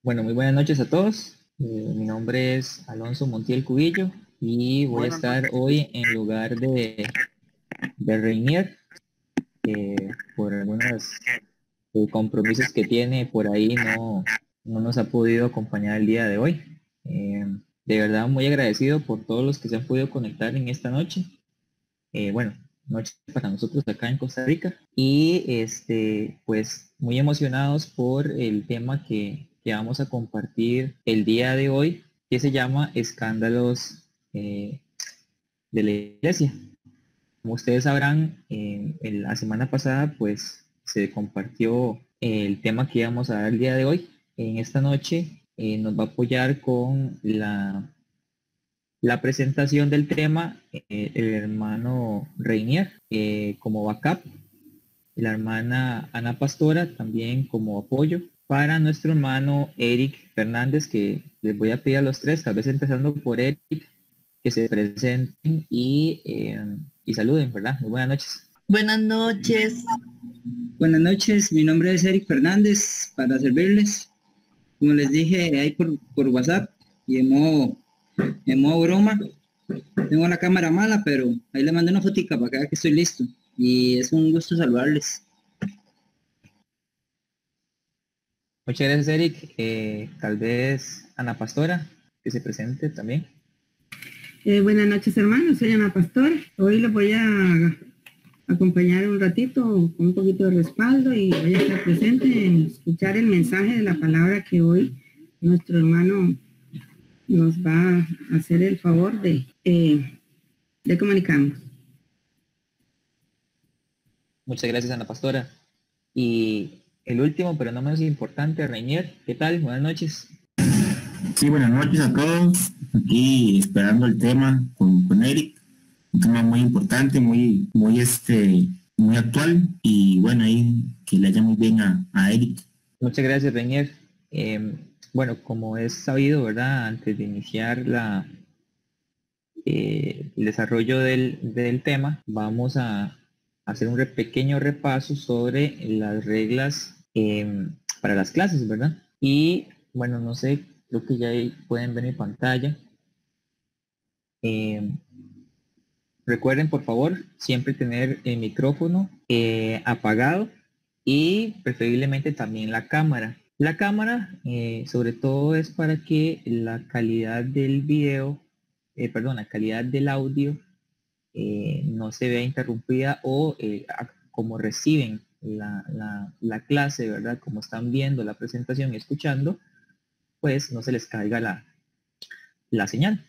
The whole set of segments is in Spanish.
Bueno, muy buenas noches a todos. Mi nombre es Alonso Montiel Cubillo y voy a Buenas estar noches. hoy en lugar de Reinier, que por algunos compromisos que tiene por ahí no nos ha podido acompañar el día de hoy. De verdad muy agradecido por todos los que se han podido conectar en esta noche. Bueno, noche para nosotros acá en Costa Rica y pues muy emocionados por el tema que vamos a compartir el día de hoy, que se llama escándalos de la iglesia. Como ustedes sabrán, en la semana pasada pues se compartió el tema que íbamos a dar el día de hoy. En esta noche nos va a apoyar con la presentación del tema, el hermano Reinier como backup, la hermana Ana Pastora también como apoyo para nuestro hermano Eric Fernández, que les voy a pedir a los tres, tal vez empezando por Eric, que se presenten y saluden, ¿verdad? Muy buenas noches. Buenas noches. Buenas noches, mi nombre es Eric Fernández, para servirles. Como les dije ahí por WhatsApp y en modo broma, tengo la cámara mala, pero ahí le mandé una fotica para que vea que estoy listo. Y es un gusto saludarles. Muchas gracias, Eric. Tal vez Ana Pastora, que se presente también. Buenas noches, hermanos. Soy Ana Pastor. Hoy les voy a acompañar un ratito con un poquito de respaldo y voy a estar presente en escuchar el mensaje de la palabra que hoy nuestro hermano nos va a hacer el favor de comunicarnos. Muchas gracias, Ana Pastora. Y el último, pero no menos importante, Reinier, ¿qué tal? Buenas noches. Sí, buenas noches a todos. Aquí esperando el tema con Eric. Un tema muy importante, muy actual. Y bueno, ahí que le haya muy bien a Eric. Muchas gracias, Reinier. Bueno, como es sabido, ¿verdad? Antes de iniciar el desarrollo del tema, vamos a hacer un pequeño repaso sobre las reglas para las clases, ¿verdad? Y bueno, no sé, creo que ya ahí pueden ver mi pantalla. Recuerden, por favor, siempre tener el micrófono apagado y preferiblemente también la cámara. La cámara, sobre todo, es para que la calidad del video, la calidad del audio no se vea interrumpida o como reciben la clase, ¿verdad? Como están viendo la presentación y escuchando, pues no se les caiga la señal.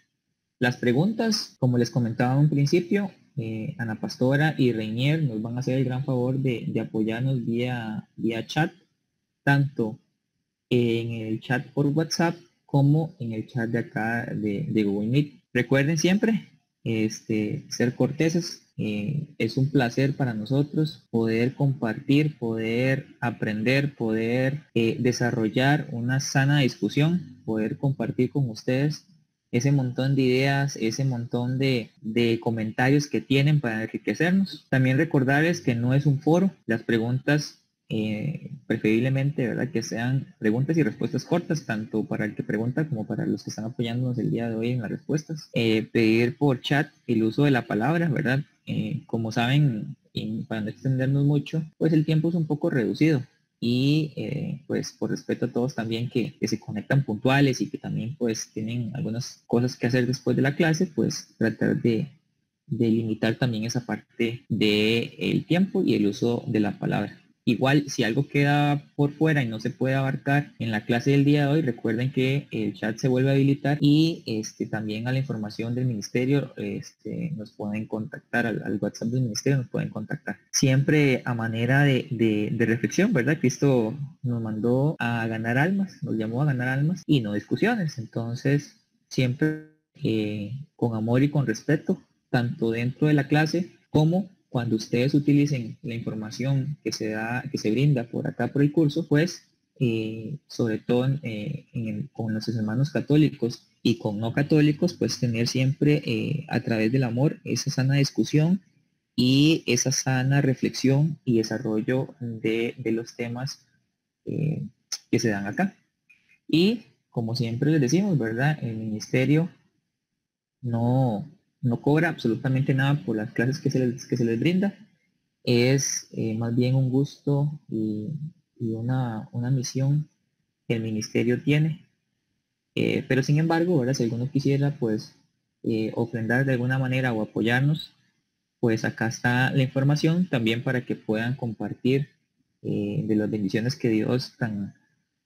Las preguntas, como les comentaba en un principio, Ana Pastora y Reinier nos van a hacer el gran favor de apoyarnos vía chat, tanto en el chat por WhatsApp como en el chat de acá de Google Meet. Recuerden siempre ser corteses. Es un placer para nosotros poder compartir, poder aprender, poder desarrollar una sana discusión, poder compartir con ustedes ese montón de ideas, ese montón de comentarios que tienen para enriquecernos. También recordarles que no es un foro, las preguntas preferiblemente, ¿verdad? Que sean preguntas y respuestas cortas, tanto para el que pregunta como para los que están apoyándonos el día de hoy en las respuestas. Pedir por chat el uso de la palabra, ¿verdad? Como saben, y para no extendernos mucho, pues el tiempo es un poco reducido y pues por respeto a todos también que se conectan puntuales y que también pues tienen algunas cosas que hacer después de la clase, pues tratar de limitar también esa parte del tiempo y el uso de la palabra. Igual, si algo queda por fuera y no se puede abarcar en la clase del día de hoy, recuerden que el chat se vuelve a habilitar y también a la información del ministerio nos pueden contactar, al WhatsApp del ministerio nos pueden contactar. Siempre a manera de reflexión, ¿verdad? Cristo nos mandó a ganar almas, nos llamó a ganar almas y no discusiones. Entonces, siempre con amor y con respeto, tanto dentro de la clase como cuando ustedes utilicen la información que se brinda por acá por el curso, pues sobre todo con nuestros hermanos católicos y con no católicos, pues tener siempre a través del amor esa sana discusión y esa sana reflexión y desarrollo de los temas que se dan acá. Y como siempre les decimos, ¿verdad? El ministerio no cobra absolutamente nada por las clases que se les brinda. Es más bien un gusto y una misión que el ministerio tiene. Pero sin embargo, ¿verdad? Si alguno quisiera pues ofrendar de alguna manera o apoyarnos, pues acá está la información también para que puedan compartir de las bendiciones que Dios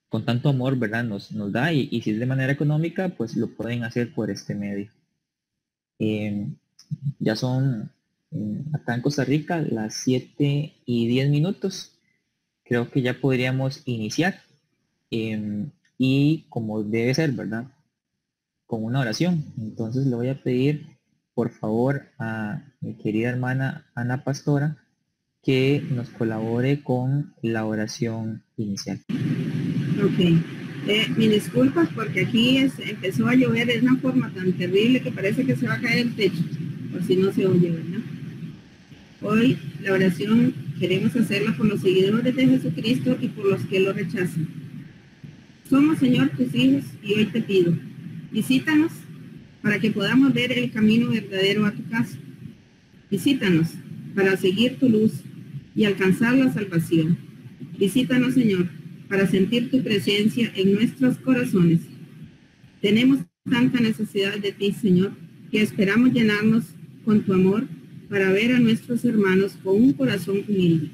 con tanto amor, ¿verdad? Nos da, y si es de manera económica, pues lo pueden hacer por este medio. Ya son acá en Costa Rica las 7:10. Creo que ya podríamos iniciar, y como debe ser, ¿verdad? Con una oración. Entonces le voy a pedir por favor a mi querida hermana Ana Pastora que nos colabore con la oración inicial. Ok. Mis disculpas porque aquí empezó a llover de una forma tan terrible que parece que se va a caer el techo, por si no se oye, ¿verdad? Hoy la oración queremos hacerla por los seguidores de Jesucristo y por los que lo rechazan. Somos, Señor, tus hijos, y hoy te pido, visítanos para que podamos ver el camino verdadero a tu casa. Visítanos para seguir tu luz y alcanzar la salvación. Visítanos, Señor, para sentir tu presencia en nuestros corazones. Tenemos tanta necesidad de ti, Señor, que esperamos llenarnos con tu amor para ver a nuestros hermanos con un corazón humilde.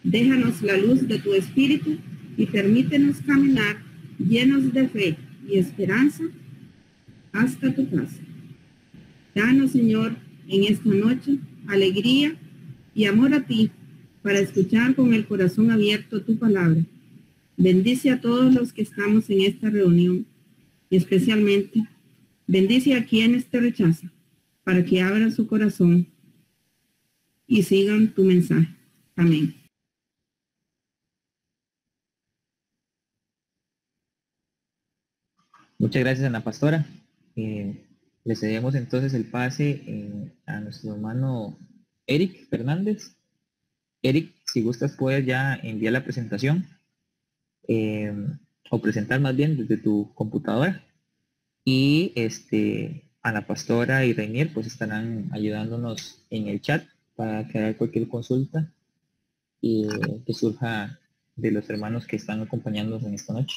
Déjanos la luz de tu Espíritu y permítenos caminar llenos de fe y esperanza hasta tu casa. Danos, Señor, en esta noche alegría y amor a ti para escuchar con el corazón abierto tu palabra. Bendice a todos los que estamos en esta reunión y especialmente bendice a quienes te rechazan para que abran su corazón y sigan tu mensaje. Amén. Muchas gracias, Ana Pastora. Le cedemos entonces el pase a nuestro hermano Eric Fernández. Eric, si gustas puedes ya enviar la presentación, o presentar más bien desde tu computadora, y Ana Pastora y Reinier pues estarán ayudándonos en el chat para aclarar cualquier consulta que surja de los hermanos que están acompañándonos en esta noche.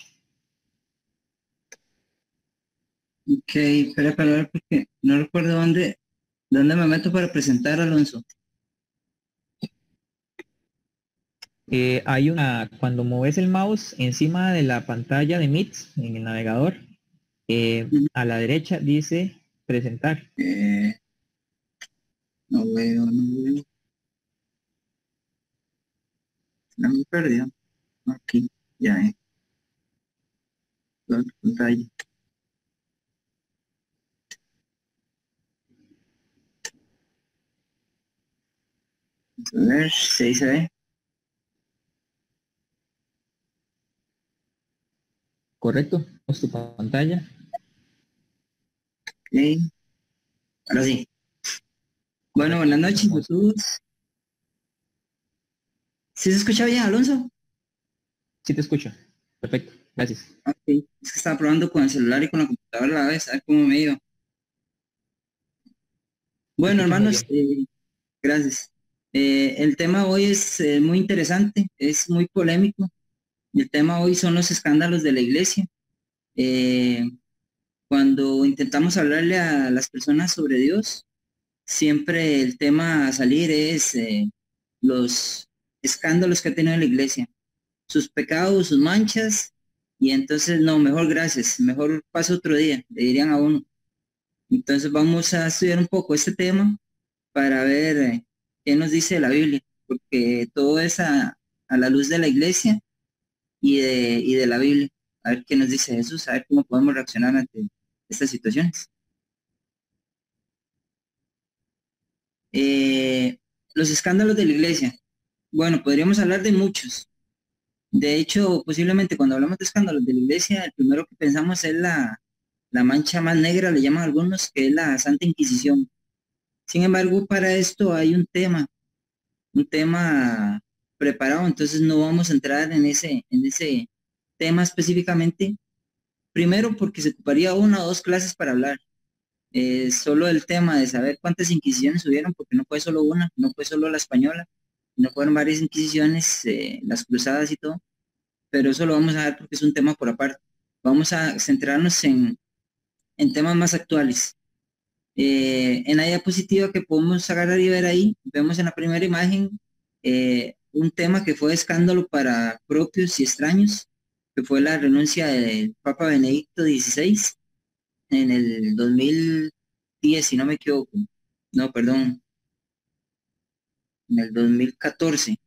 Ok, espera para ver porque no recuerdo dónde me meto para presentar, Alonso. Hay cuando mueves el mouse encima de la pantalla de Meet en el navegador, a la derecha dice presentar. No veo. No me perdió. Aquí, ya, la pantalla. A ver, si se ve. Correcto, es tu pantalla. Ok, ahora sí. Bueno, buenas noches a todos. ¿Sí se escucha bien, Alonso? Sí te escucho. Perfecto, gracias. Ok, es que estaba probando con el celular y con la computadora a la vez, a ver cómo me iba. Bueno, hermanos, gracias. El tema hoy es muy interesante, es muy polémico. El tema hoy son los escándalos de la iglesia. Cuando intentamos hablarle a las personas sobre Dios, siempre el tema a salir es los escándalos que ha tenido la iglesia, sus pecados, sus manchas, y entonces, no, mejor gracias, mejor pase otro día, le dirían a uno. Entonces vamos a estudiar un poco este tema para ver qué nos dice la Biblia, porque todo es a la luz de la iglesia y de la Biblia. A ver qué nos dice Jesús, a ver cómo podemos reaccionar ante estas situaciones. Los escándalos de la iglesia. Bueno, podríamos hablar de muchos. De hecho, posiblemente cuando hablamos de escándalos de la iglesia, el primero que pensamos es la mancha más negra, le llaman algunos, que es la Santa Inquisición. Sin embargo, para esto hay un tema preparado, entonces no vamos a entrar en ese tema específicamente, primero porque se ocuparía 1 o 2 clases para hablar. Solo el tema de saber cuántas inquisiciones hubieron, porque no fue solo una, no fue solo la española, no fueron varias inquisiciones, las cruzadas y todo, pero eso lo vamos a ver porque es un tema por aparte. Vamos a centrarnos en temas más actuales. En la diapositiva que podemos agarrar y ver ahí, vemos en la primera imagen un tema que fue escándalo para propios y extraños, que fue la renuncia del Papa Benedicto XVI en el 2010, si no me equivoco. No, perdón, en el 2014.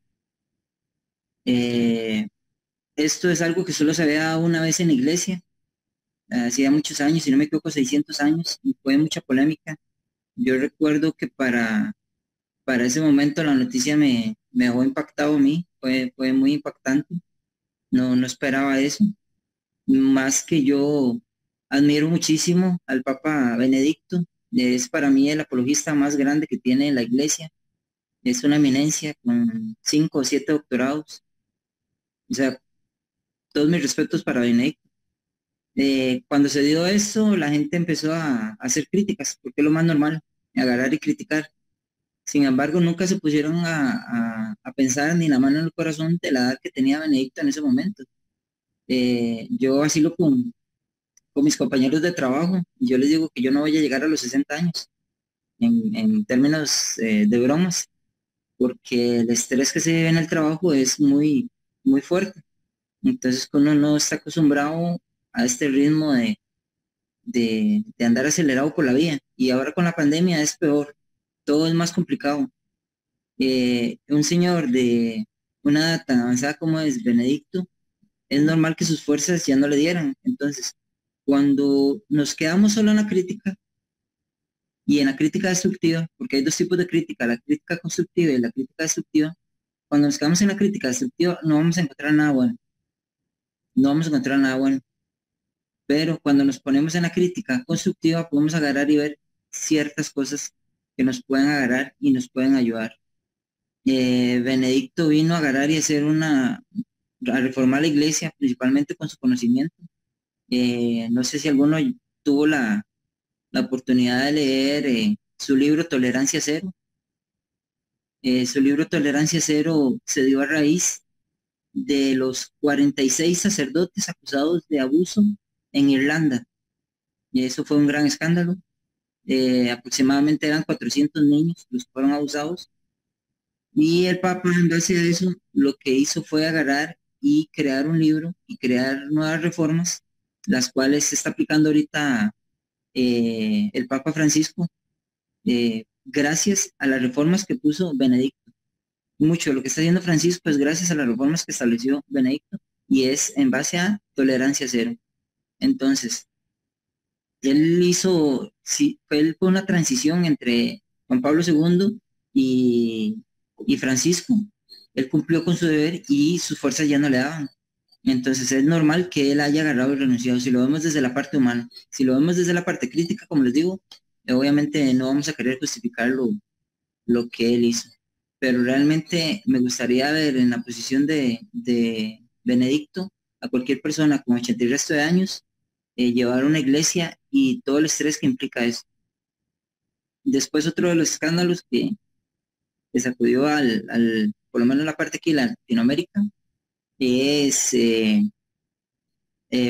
Esto es algo que solo se había dado una vez en la iglesia, hacía muchos años, si no me equivoco, 600 años, y fue mucha polémica. Yo recuerdo que para ese momento la noticia me dejó impactado a mí, fue muy impactante, no esperaba eso. Más que yo admiro muchísimo al Papa Benedicto, es para mí el apologista más grande que tiene la iglesia, es una eminencia con 5 o 7 doctorados, o sea, todos mis respetos para Benedicto. Cuando se dio esto, la gente empezó a hacer críticas, porque es lo más normal, agarrar y criticar. Sin embargo, nunca se pusieron a pensar ni la mano en el corazón de la edad que tenía Benedicto en ese momento. Yo asilo con mis compañeros de trabajo, y yo les digo que yo no voy a llegar a los 60 años, en términos de bromas, porque el estrés que se vive en el trabajo es muy fuerte. Entonces, uno no está acostumbrado a este ritmo de andar acelerado por la vida. Y ahora con la pandemia es peor, todo es más complicado. Un señor de una edad tan avanzada como es Benedicto, es normal que sus fuerzas ya no le dieran. Entonces, cuando nos quedamos solo en la crítica y en la crítica destructiva, porque hay 2 tipos de crítica, la crítica constructiva y la crítica destructiva, cuando nos quedamos en la crítica destructiva no vamos a encontrar nada bueno, no vamos a encontrar nada bueno. Pero cuando nos ponemos en la crítica constructiva podemos agarrar y ver ciertas cosas que nos pueden agarrar y nos pueden ayudar. Benedicto vino a agarrar y a reformar la iglesia, principalmente con su conocimiento. No sé si alguno tuvo la oportunidad de leer su libro Tolerancia Cero. Su libro Tolerancia Cero se dio a raíz de los 46 sacerdotes acusados de abuso en Irlanda. Y eso fue un gran escándalo. Aproximadamente eran 400 niños los que fueron abusados. Y el Papa, en base a eso, lo que hizo fue agarrar y crear un libro y crear nuevas reformas, las cuales se está aplicando ahorita el Papa Francisco, gracias a las reformas que puso Benedicto. Mucho de lo que está haciendo Francisco es gracias a las reformas que estableció Benedicto y es en base a tolerancia cero. Entonces, fue una transición entre Juan Pablo II y Francisco. Él cumplió con su deber y sus fuerzas ya no le daban. Entonces es normal que él haya agarrado y renunciado, si lo vemos desde la parte humana. Si lo vemos desde la parte crítica, como les digo, obviamente no vamos a querer justificar lo que él hizo. Pero realmente me gustaría ver en la posición de Benedicto a cualquier persona con 80 y resto de años llevar una iglesia y todo el estrés que implica eso. Después otro de los escándalos que sacudió por lo menos la parte aquí, la Latinoamérica, es,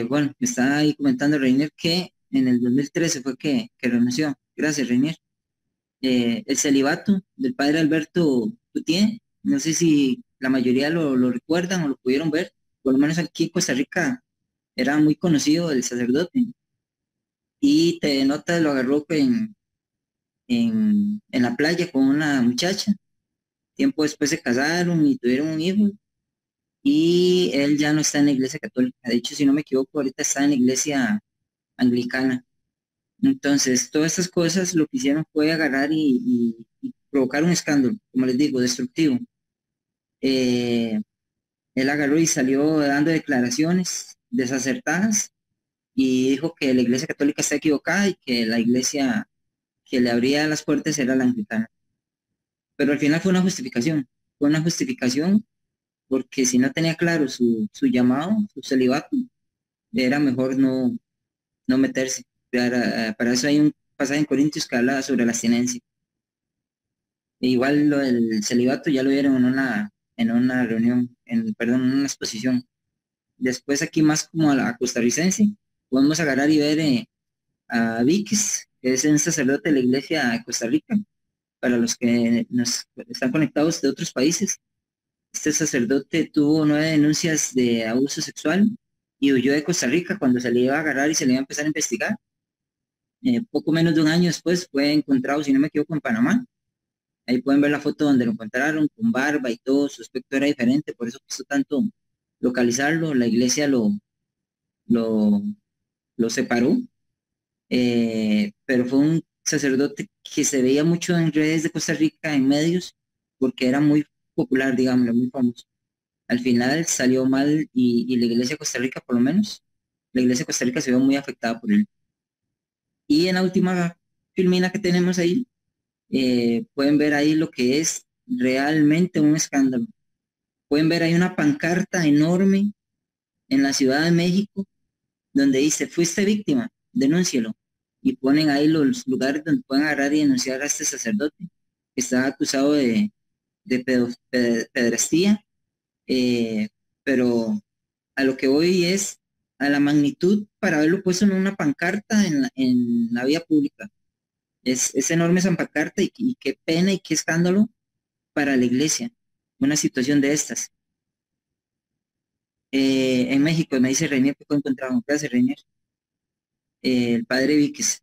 bueno, me está ahí comentando Reinier que en el 2013 fue que renunció. Gracias, Reinier. El celibato del padre Alberto Tutié, no sé si la mayoría lo recuerdan o lo pudieron ver, por lo menos aquí en Costa Rica era muy conocido el sacerdote, y te nota lo agarró en la playa con una muchacha. Tiempo después se casaron y tuvieron un hijo, y él ya no está en la iglesia católica. De hecho, si no me equivoco, ahorita está en la iglesia anglicana. Entonces, todas estas cosas lo que hicieron fue agarrar y provocar un escándalo, como les digo, destructivo. Él agarró y salió dando declaraciones desacertadas y dijo que la iglesia católica está equivocada y que la iglesia que le abría las puertas era la anglicana. Pero al final fue una justificación porque si no tenía claro su llamado, su celibato, era mejor no no meterse. Para eso hay un pasaje en Corintios que habla sobre la abstinencia. E igual lo del celibato ya lo vieron en una reunión, perdón, en una exposición. Después aquí más como a la costarricense, podemos agarrar y ver a Víquez, que es un sacerdote de la iglesia de Costa Rica, para los que nos están conectados de otros países. Este sacerdote tuvo 9 denuncias de abuso sexual y huyó de Costa Rica cuando se le iba a agarrar y se le iba a empezar a investigar. Poco menos de un año después fue encontrado, si no me equivoco, en Panamá. Ahí pueden ver la foto donde lo encontraron, con barba y todo, su aspecto era diferente, por eso costó tanto localizarlo. La iglesia lo separó, pero fue un sacerdote que se veía mucho en redes de Costa Rica, en medios, porque era muy popular, digamos, muy famoso. Al final salió mal y la iglesia de Costa Rica, por lo menos, la iglesia de Costa Rica se vio muy afectada por él. Y en la última filmina que tenemos ahí, pueden ver ahí lo que es realmente un escándalo. Pueden ver ahí una pancarta enorme en la Ciudad de México donde dice, fuiste víctima, denúncielo. Y ponen ahí los lugares donde pueden agarrar y denunciar a este sacerdote que está acusado de pederastía. Pero a lo que voy es a la magnitud para haberlo puesto en una pancarta en la vía pública. Es enorme esa pancarta y qué pena y qué escándalo para la iglesia, una situación de estas. En México, me dice Reinier que fue encontrado. Gracias, Reinier. El padre Víquez.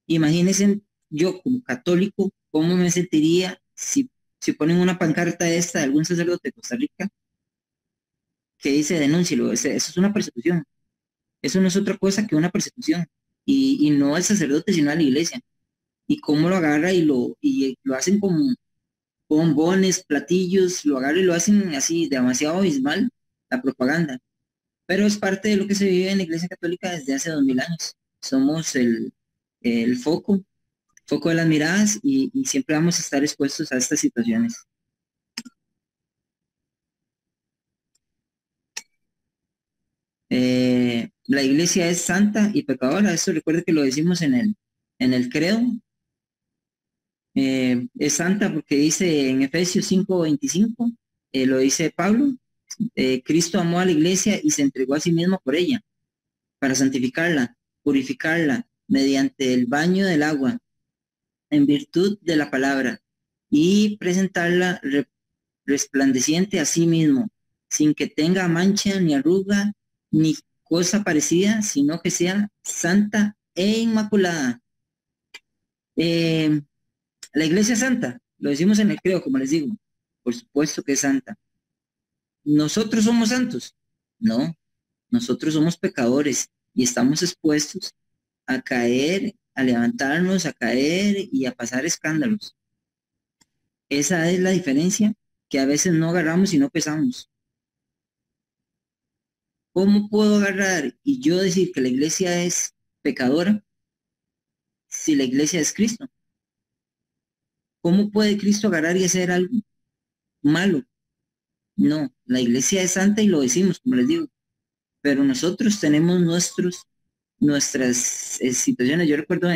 Imagínense yo como católico, cómo me sentiría si ponen una pancarta esta de algún sacerdote de Costa Rica que dice denúncielo. Eso es una persecución. Eso no es otra cosa que una persecución. Y no al sacerdote, sino a la iglesia. Y cómo lo agarra y lo hacen como bombones, platillos, lo agarran y lo hacen así demasiado abismal, la propaganda. Pero es parte de lo que se vive en la Iglesia Católica desde hace 2000 años. Somos el foco de las miradas y siempre vamos a estar expuestos a estas situaciones. La iglesia es santa y pecadora. Eso recuerde que lo decimos en el credo. Es santa porque dice en Efesios 5:25, lo dice Pablo, Cristo amó a la iglesia y se entregó a sí mismo por ella, para santificarla, purificarla mediante el baño del agua, en virtud de la palabra, y presentarla resplandeciente a sí mismo, sin que tenga mancha ni arruga ni cosa parecida, sino que sea santa e inmaculada. La iglesia es santa, lo decimos en el credo, como les digo, por supuesto que es santa. ¿Nosotros somos santos? No, nosotros somos pecadores y estamos expuestos a caer, a levantarnos, a caer y a pasar escándalos. Esa es la diferencia que a veces no agarramos y no pesamos. ¿Cómo puedo agarrar y yo decir que la iglesia es pecadora si la iglesia es Cristo? ¿Cómo puede Cristo agarrar y hacer algo malo? No, la iglesia es santa y lo decimos, como les digo, pero nosotros tenemos nuestras situaciones. Yo recuerdo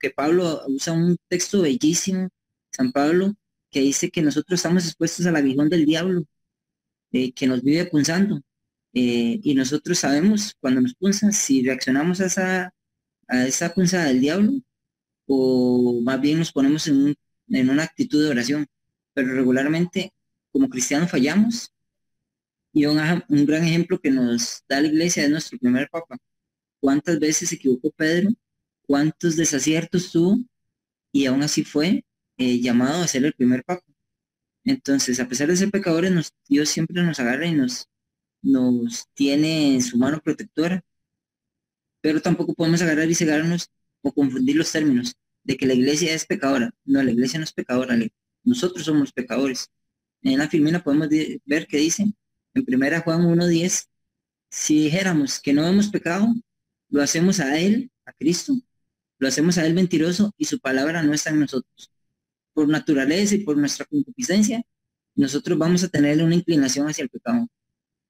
que Pablo usa un texto bellísimo, San Pablo, que dice que nosotros estamos expuestos al aguijón del diablo, que nos vive punzando, y nosotros sabemos cuando nos punza si reaccionamos a esa punzada del diablo o más bien nos ponemos en una actitud de oración. Pero regularmente como cristianos fallamos, y un gran ejemplo que nos da la iglesia es nuestro primer papa. ¿Cuántas veces se equivocó Pedro? ¿Cuántos desaciertos tuvo? Y aún así fue llamado a ser el primer papa. Entonces, a pesar de ser pecadores, Dios siempre nos agarra y nos tiene en su mano protectora, pero tampoco podemos agarrar y cegarnos o confundir los términos de que la iglesia es pecadora. No, la iglesia no es pecadora, nosotros somos pecadores. En la filmina podemos ver que dice en 1 Juan 1:10, si dijéramos que no hemos pecado, lo hacemos a él, a Cristo, lo hacemos a él mentiroso y su palabra no está en nosotros. Por naturaleza y por nuestra concupiscencia, nosotros vamos a tener una inclinación hacia el pecado,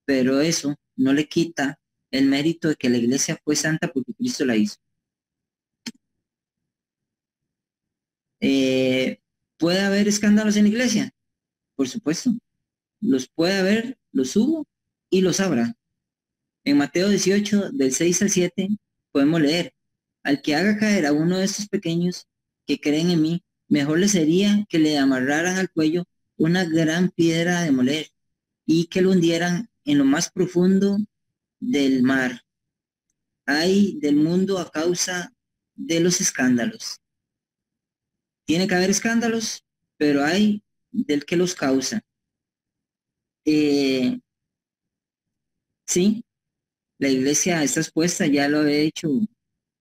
pero eso no le quita el mérito de que la iglesia fue santa porque Cristo la hizo. ¿Puede haber escándalos en la iglesia? Por supuesto. Los puede haber, los hubo y los habrá. En Mateo 18, del 6 al 7, podemos leer: al que haga caer a uno de estos pequeños que creen en mí, mejor le sería que le amarraran al cuello una gran piedra de moler y que lo hundieran en lo más profundo del mar. Ay del mundo a causa de los escándalos. Tiene que haber escándalos, pero hay del que los causa. Sí, la iglesia está expuesta, ya lo había hecho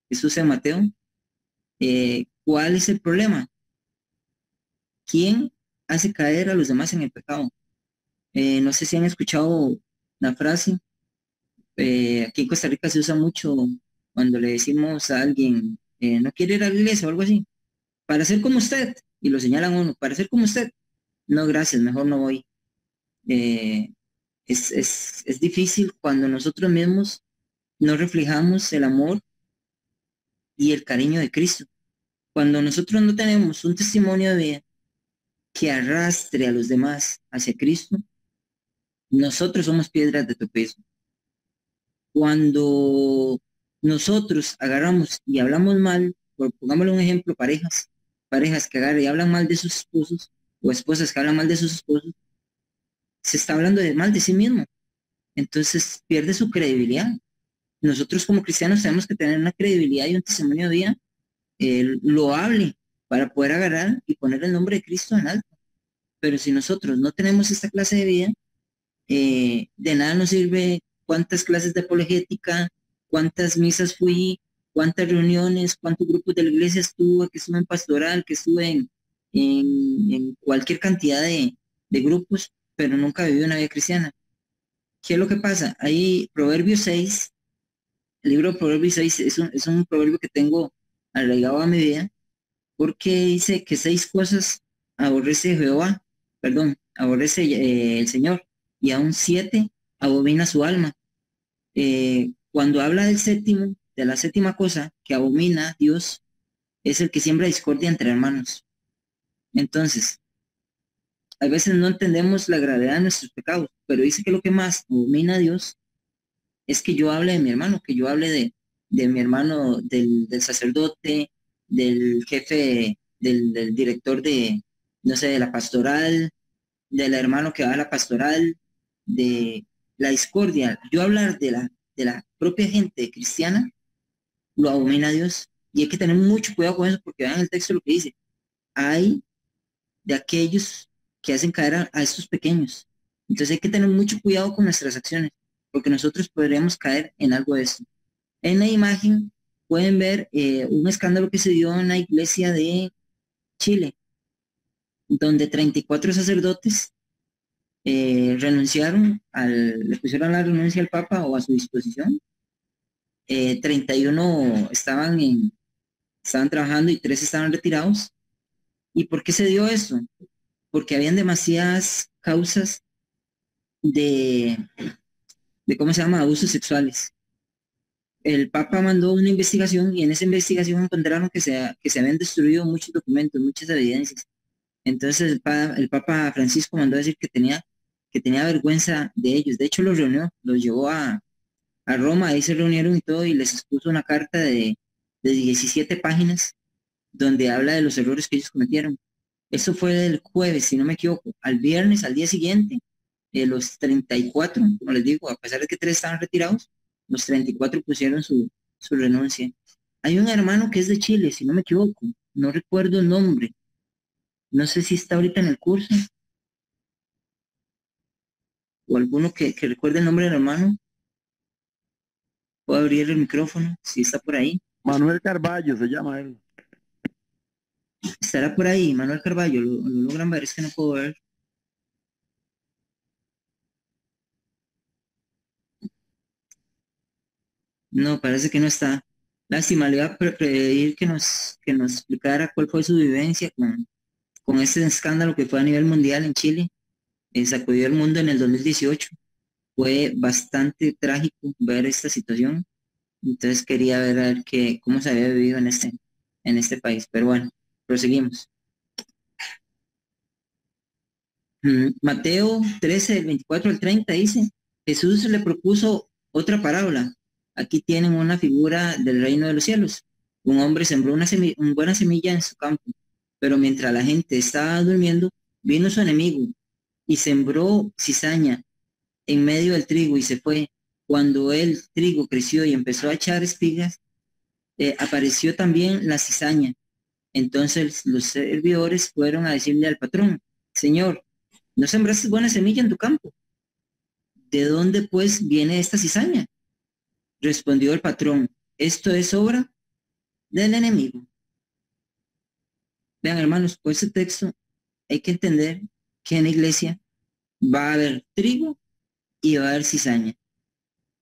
Jesús en Mateo. ¿Cuál es el problema? ¿Quién hace caer a los demás en el pecado? No sé si han escuchado la frase. Aquí en Costa Rica se usa mucho cuando le decimos a alguien, no quiere ir a la iglesia o algo así, para ser como usted, y lo señalan a uno, para ser como usted. No, gracias, mejor no voy. Es difícil cuando nosotros mismos no reflejamos el amor y el cariño de Cristo. Cuando nosotros no tenemos un testimonio de vida que arrastre a los demás hacia Cristo, nosotros somos piedras de tropiezo. Cuando nosotros agarramos y hablamos mal, pongámosle un ejemplo, parejas que agarran y hablan mal de sus esposos, o esposas que hablan mal de sus esposos, se está hablando de mal de sí mismo. Entonces pierde su credibilidad. Nosotros como cristianos tenemos que tener una credibilidad y un testimonio de vida loable para poder agarrar y poner el nombre de Cristo en alto. Pero si nosotros no tenemos esta clase de vida, de nada nos sirve cuántas clases de apologética, cuántas misas fui, cuántas reuniones, cuántos grupos de la iglesia estuve, que estuve en pastoral, que estuve en cualquier cantidad de grupos, pero nunca viví una vida cristiana. ¿Qué es lo que pasa? Ahí Proverbios 6, el libro de Proverbios 6 es un proverbio que tengo arraigado a mi vida, porque dice que 6 cosas aborrece Jehová, aborrece el Señor, y aún 7 abomina su alma. Cuando habla del séptimo, de la séptima cosa que abomina Dios, es el que siembra discordia entre hermanos. Entonces, a veces no entendemos la gravedad de nuestros pecados, pero dice que lo que más abomina a Dios es que yo hable de mi hermano, que yo hable de mi hermano, del sacerdote, del jefe, del director de, no sé, de la pastoral, del hermano que va a la pastoral, de la discordia. Yo hablar de la propia gente cristiana, lo abomina a Dios. Y hay que tener mucho cuidado con eso, porque vean el texto lo que dice. Hay de aquellos que hacen caer a estos pequeños. Entonces hay que tener mucho cuidado con nuestras acciones, porque nosotros podríamos caer en algo de esto. En la imagen pueden ver un escándalo que se dio en la iglesia de Chile, donde 34 sacerdotes renunciaron, le pusieron la renuncia al Papa o a su disposición. 31 estaban trabajando y 3 estaban retirados. ¿Y por qué se dio eso? Porque habían demasiadas causas de ¿cómo se llama? Abusos sexuales. El Papa mandó una investigación y en esa investigación encontraron que se habían destruido muchos documentos, muchas evidencias. Entonces el Papa Francisco mandó a decir que tenía vergüenza de ellos. De hecho, los reunió, los llevó a Roma, ahí se reunieron y todo, y les expuso una carta de 17 páginas donde habla de los errores que ellos cometieron. Eso fue el jueves, si no me equivoco. Al viernes, al día siguiente, los 34, como les digo, a pesar de que 3 estaban retirados, los 34 pusieron su renuncia. Hay un hermano que es de Chile, si no me equivoco, no recuerdo el nombre. No sé si está ahorita en el curso. O alguno que recuerde el nombre del hermano. Puedo abrir el micrófono, si está por ahí. Manuel Carballo se llama él. Estará por ahí, Manuel Carballo, lo logran ver, es que no puedo ver. No, parece que no está. Lástima, le iba a pedir que nos explicara cuál fue su vivencia con este escándalo que fue a nivel mundial en Chile. Sacudió el mundo en el 2018. fue bastante trágico ver esta situación. Entonces quería ver, a ver cómo se había vivido en este país. Pero bueno, proseguimos. Mateo 13, del 24 al 30 dice, Jesús le propuso otra parábola. Aquí tienen una figura del reino de los cielos. Un hombre sembró una buena semilla en su campo, pero mientras la gente estaba durmiendo, vino su enemigo y sembró cizaña en medio del trigo y se fue. Cuando el trigo creció y empezó a echar espigas, apareció también la cizaña. Entonces los servidores fueron a decirle al patrón, Señor, ¿no sembraste buena semilla en tu campo? ¿De dónde pues viene esta cizaña? Respondió el patrón, esto es obra del enemigo. Vean, hermanos, por este texto hay que entender que en la iglesia va a haber trigo y va a haber cizaña.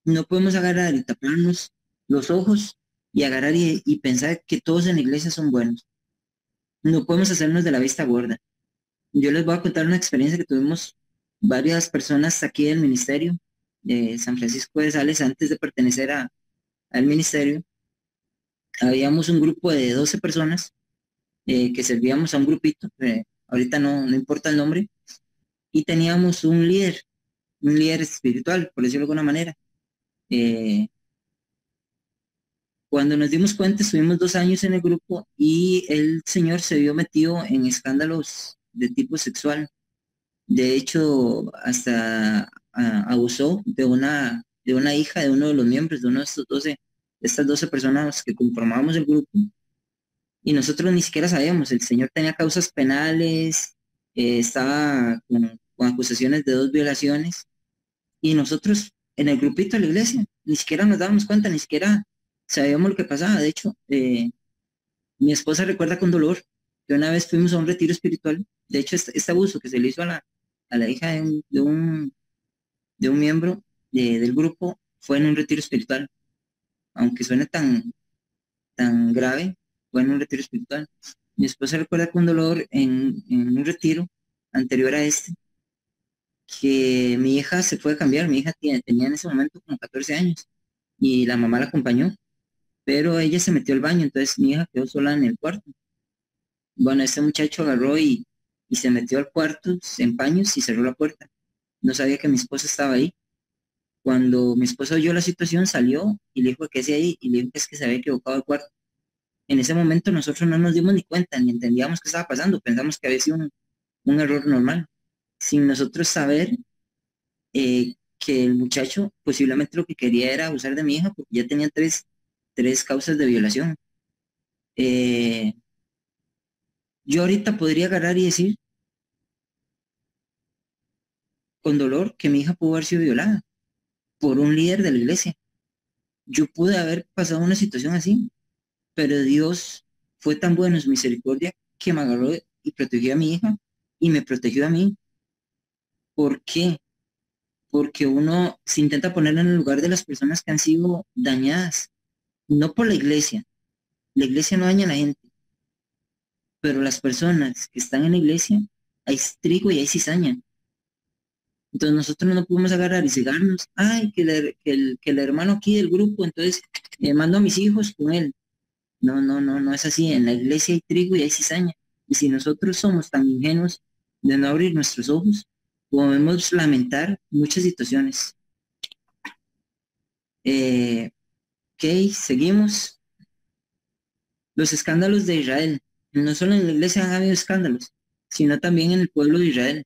No podemos agarrar y taparnos los ojos y agarrar y pensar que todos en la iglesia son buenos. No podemos hacernos de la vista gorda. Yo les voy a contar una experiencia que tuvimos varias personas aquí del ministerio de San Francisco de Sales antes de pertenecer al ministerio. Habíamos un grupo de 12 personas que servíamos a un grupito, ahorita no importa el nombre, y teníamos un líder espiritual, por decirlo de alguna manera. Cuando nos dimos cuenta, estuvimos 2 años en el grupo y el señor se vio metido en escándalos de tipo sexual. De hecho, hasta abusó de una hija de uno de los miembros, de uno de estas 12 personas que conformábamos el grupo. Y nosotros ni siquiera sabíamos, el señor tenía causas penales, estaba con acusaciones de 2 violaciones. Y nosotros en el grupito de la iglesia ni siquiera nos dábamos cuenta, ni siquiera sabíamos lo que pasaba. De hecho, mi esposa recuerda con dolor que una vez fuimos a un retiro espiritual. De hecho, este abuso que se le hizo a la hija de un miembro del grupo fue en un retiro espiritual. Aunque suene tan grave, fue en un retiro espiritual. Mi esposa recuerda con dolor en un retiro anterior a este, que mi hija se fue a cambiar. Mi hija tenía en ese momento como 14 años y la mamá la acompañó, pero ella se metió al baño, entonces mi hija quedó sola en el cuarto. Bueno, este muchacho agarró y se metió al cuarto en paños y cerró la puerta. No sabía que mi esposa estaba ahí. Cuando mi esposa oyó la situación, salió y le dijo que hacía ahí, y le dijo que es que se había equivocado de cuarto. En ese momento nosotros no nos dimos ni cuenta, ni entendíamos qué estaba pasando, pensamos que había sido un error normal, sin nosotros saber que el muchacho posiblemente lo que quería era abusar de mi hija, porque ya tenía tres causas de violación. Yo ahorita podría agarrar y decir con dolor que mi hija pudo haber sido violada por un líder de la iglesia. Yo pude haber pasado una situación así, pero Dios fue tan bueno en su misericordia que me agarró y protegió a mi hija y me protegió a mí. ¿Por qué? Porque uno se intenta poner en el lugar de las personas que han sido dañadas, no por la iglesia. La iglesia no daña a la gente, pero las personas que están en la iglesia, hay trigo y hay cizaña. Entonces nosotros no podemos agarrar y cegarnos, ay, que el hermano aquí del grupo, entonces mando a mis hijos con él. No es así. En la iglesia hay trigo y hay cizaña. Y si nosotros somos tan ingenuos de no abrir nuestros ojos, podemos lamentar muchas situaciones. Ok, seguimos. Los escándalos de Israel. No solo en la iglesia han habido escándalos, sino también en el pueblo de Israel.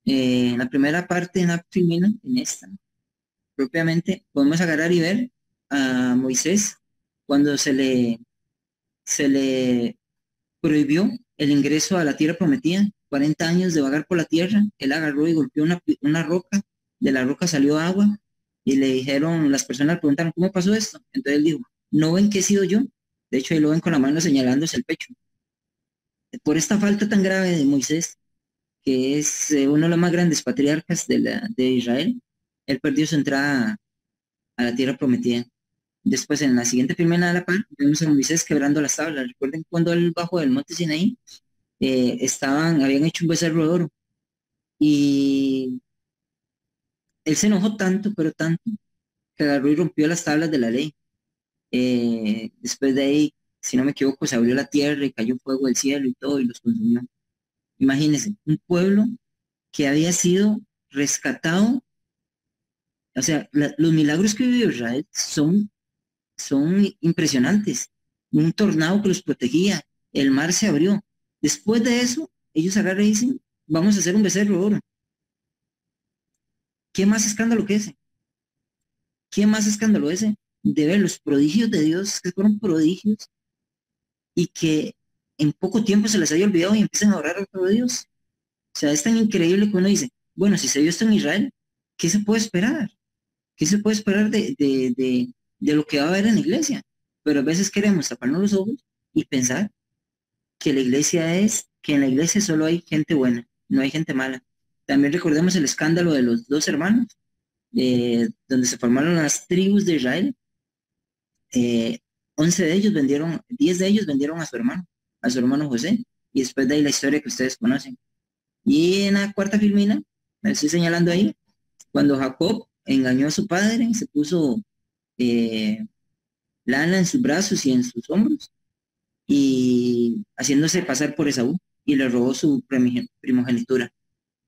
En la primera parte, en la primera, en esta, propiamente, podemos agarrar y ver a Moisés cuando se le prohibió el ingreso a la tierra prometida, 40 años de vagar por la tierra. Él agarró y golpeó una roca, de la roca salió agua, y le dijeron, las personas le preguntaron, ¿cómo pasó esto? Entonces él dijo, ¿no ven que he sido yo? De hecho, ahí lo ven con la mano señalándose el pecho. Por esta falta tan grave de Moisés, que es uno de los más grandes patriarcas de Israel, él perdió su entrada a la tierra prometida. Después, en la siguiente primera de la par, vemos a Moisés quebrando las tablas. Recuerden cuando él bajó del monte Sinaí, habían hecho un becerro de oro. Y él se enojó tanto, pero tanto, que agarró y rompió las tablas de la ley. Después de ahí, si no me equivoco, se abrió la tierra y cayó fuego del cielo y todo y los consumió. Imagínense, un pueblo que había sido rescatado, o sea, los milagros que vivió Israel son impresionantes. Un tornado que los protegía, el mar se abrió. Después de eso, ellos agarran y dicen, vamos a hacer un becerro de oro. ¿Qué más escándalo que ese? ¿Qué más escándalo ese? De ver los prodigios de Dios, que fueron prodigios, y que en poco tiempo se les haya olvidado y empiezan a orar a otro Dios. O sea, es tan increíble que uno dice, bueno, si se dio esto en Israel, ¿qué se puede esperar? ¿Qué se puede esperar de lo que va a haber en la iglesia? Pero a veces queremos taparnos los ojos y pensar que que en la iglesia solo hay gente buena, no hay gente mala. También recordemos el escándalo de los dos hermanos, donde se formaron las tribus de Israel. 11 de ellos vendieron, 10 de ellos vendieron a su hermano José, y después de ahí la historia que ustedes conocen. Y en la cuarta filmina, me estoy señalando ahí, cuando Jacob engañó a su padre y se puso lana en sus brazos y en sus hombros, y haciéndose pasar por Esaú, y le robó su primogenitura.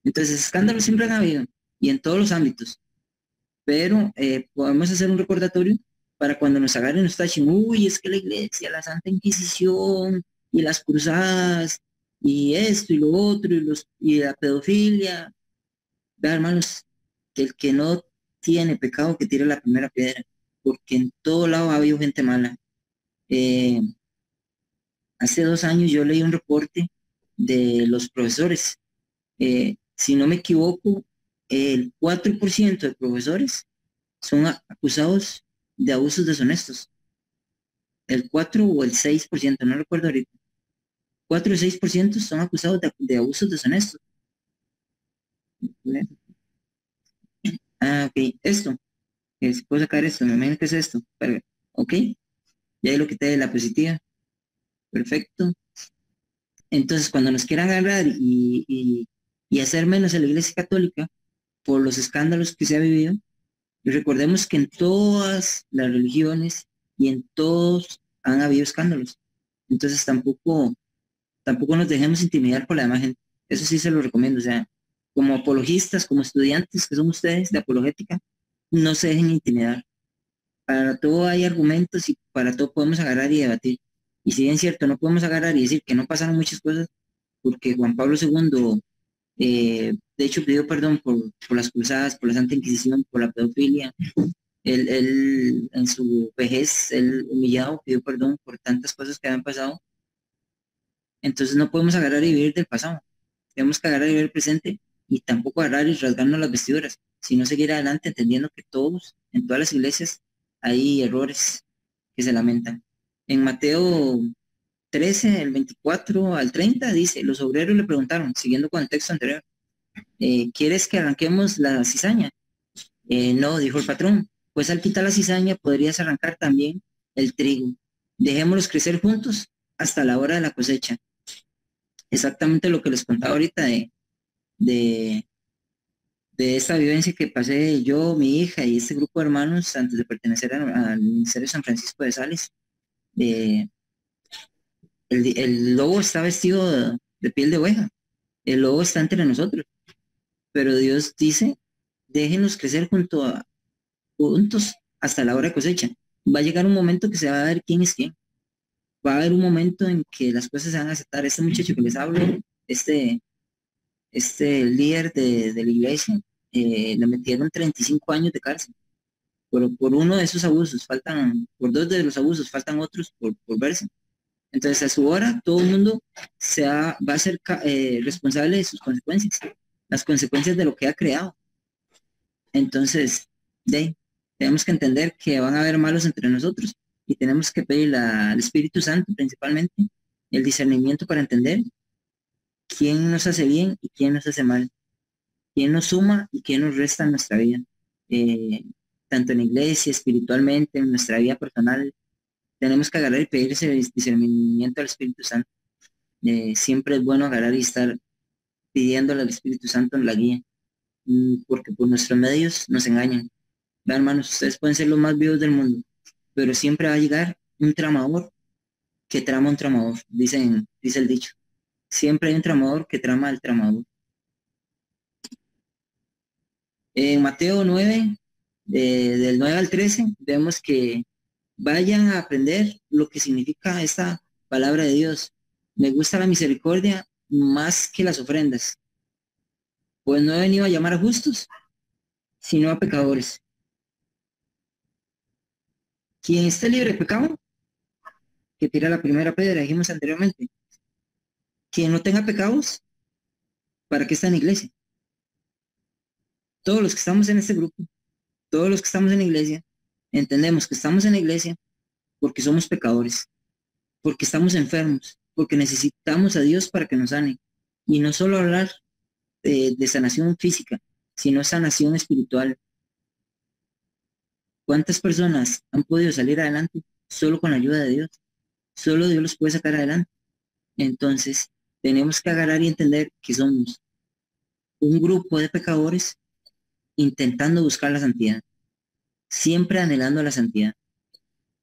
Entonces, escándalos siempre han habido, y en todos los ámbitos, pero podemos hacer un recordatorio para cuando nos agarren nos tachen, uy, es que la iglesia, la Santa Inquisición, y las cruzadas, y esto y lo otro, y la pedofilia. Vean, hermanos, que el que no tiene pecado que tire la primera piedra, porque en todo lado ha habido gente mala. Hace 2 años yo leí un reporte de los profesores. Si no me equivoco, el 4% de profesores son acusados de abusos deshonestos. El 4 o el 6%, no recuerdo ahorita. 4 o 6% son acusados de abusos deshonestos. Ok, esto. Si puedo sacar esto, me imagino que es esto. Pero, ok, ya ahí lo quité de la positiva. Perfecto. Entonces, cuando nos quieran agarrar y hacer menos a la Iglesia Católica por los escándalos que se ha vivido, y recordemos que en todas las religiones y en todos han habido escándalos. Entonces, tampoco nos dejemos intimidar por la demás gente. Eso sí se lo recomiendo. O sea, como apologistas, como estudiantes que son ustedes de apologética, no se dejen intimidar. Para todo hay argumentos y para todo podemos agarrar y debatir. Y si bien es cierto, no podemos agarrar y decir que no pasaron muchas cosas, porque Juan Pablo II, de hecho, pidió perdón por las cruzadas, por la Santa Inquisición, por la pedofilia. Él en su vejez, él humillado, pidió perdón por tantas cosas que habían pasado. Entonces no podemos agarrar y vivir del pasado. Tenemos que agarrar y vivir el presente, y tampoco agarrar y rasgarnos las vestiduras, sino seguir adelante entendiendo que todos, en todas las iglesias, hay errores que se lamentan. En Mateo 13, el 24 al 30, dice, los obreros le preguntaron, siguiendo con el texto anterior, ¿quieres que arranquemos la cizaña? No, dijo el patrón, pues al quitar la cizaña podrías arrancar también el trigo. Dejémoslos crecer juntos hasta la hora de la cosecha. Exactamente lo que les contaba ahorita de esta vivencia que pasé yo, mi hija y este grupo de hermanos antes de pertenecer al Ministerio San Francisco de Sales. El lobo está vestido de piel de oveja, el lobo está entre nosotros, pero Dios dice, déjenos crecer juntos hasta la hora de cosecha. Va a llegar un momento que se va a ver quién es quién. Va a haber un momento en que las cosas se van a aceptar. Este muchacho que les hablo, este líder de la iglesia, le metieron 35 años de cárcel por uno de esos abusos. Por 2 de los abusos, faltan otros por verse. Entonces, a su hora, todo el mundo va a ser responsable de sus consecuencias, las consecuencias de lo que ha creado. Entonces, tenemos que entender que van a haber malos entre nosotros, y tenemos que pedir al Espíritu Santo, principalmente, el discernimiento para entender quién nos hace bien y quién nos hace mal, quién nos suma y quién nos resta en nuestra vida, tanto en la iglesia, espiritualmente, en nuestra vida personal. Tenemos que agarrar y pedir ese discernimiento al Espíritu Santo. Siempre es bueno agarrar y estar pidiéndole al Espíritu Santo en la guía. porque por nuestros medios nos engañan. Vean, hermanos, ustedes pueden ser los más vivos del mundo, pero siempre va a llegar un tramador que trama un tramador, dice el dicho. Siempre hay un tramador que trama al tramador. En Mateo 9, del 9 al 13, vemos que vayan a aprender lo que significa esta palabra de Dios. Me gusta la misericordia más que las ofrendas, pues no he venido a llamar a justos, sino a pecadores. Quien esté libre de pecado, que tira la primera piedra, dijimos anteriormente. Quien no tenga pecados, ¿para qué está en la iglesia? Todos los que estamos en este grupo, todos los que estamos en la iglesia, entendemos que estamos en la iglesia porque somos pecadores, porque estamos enfermos, porque necesitamos a Dios para que nos sane. Y no solo hablar de sanación física, sino sanación espiritual. ¿Cuántas personas han podido salir adelante solo con la ayuda de Dios? Solo Dios los puede sacar adelante. Entonces, tenemos que agarrar y entender que somos un grupo de pecadores intentando buscar la santidad, siempre anhelando la santidad.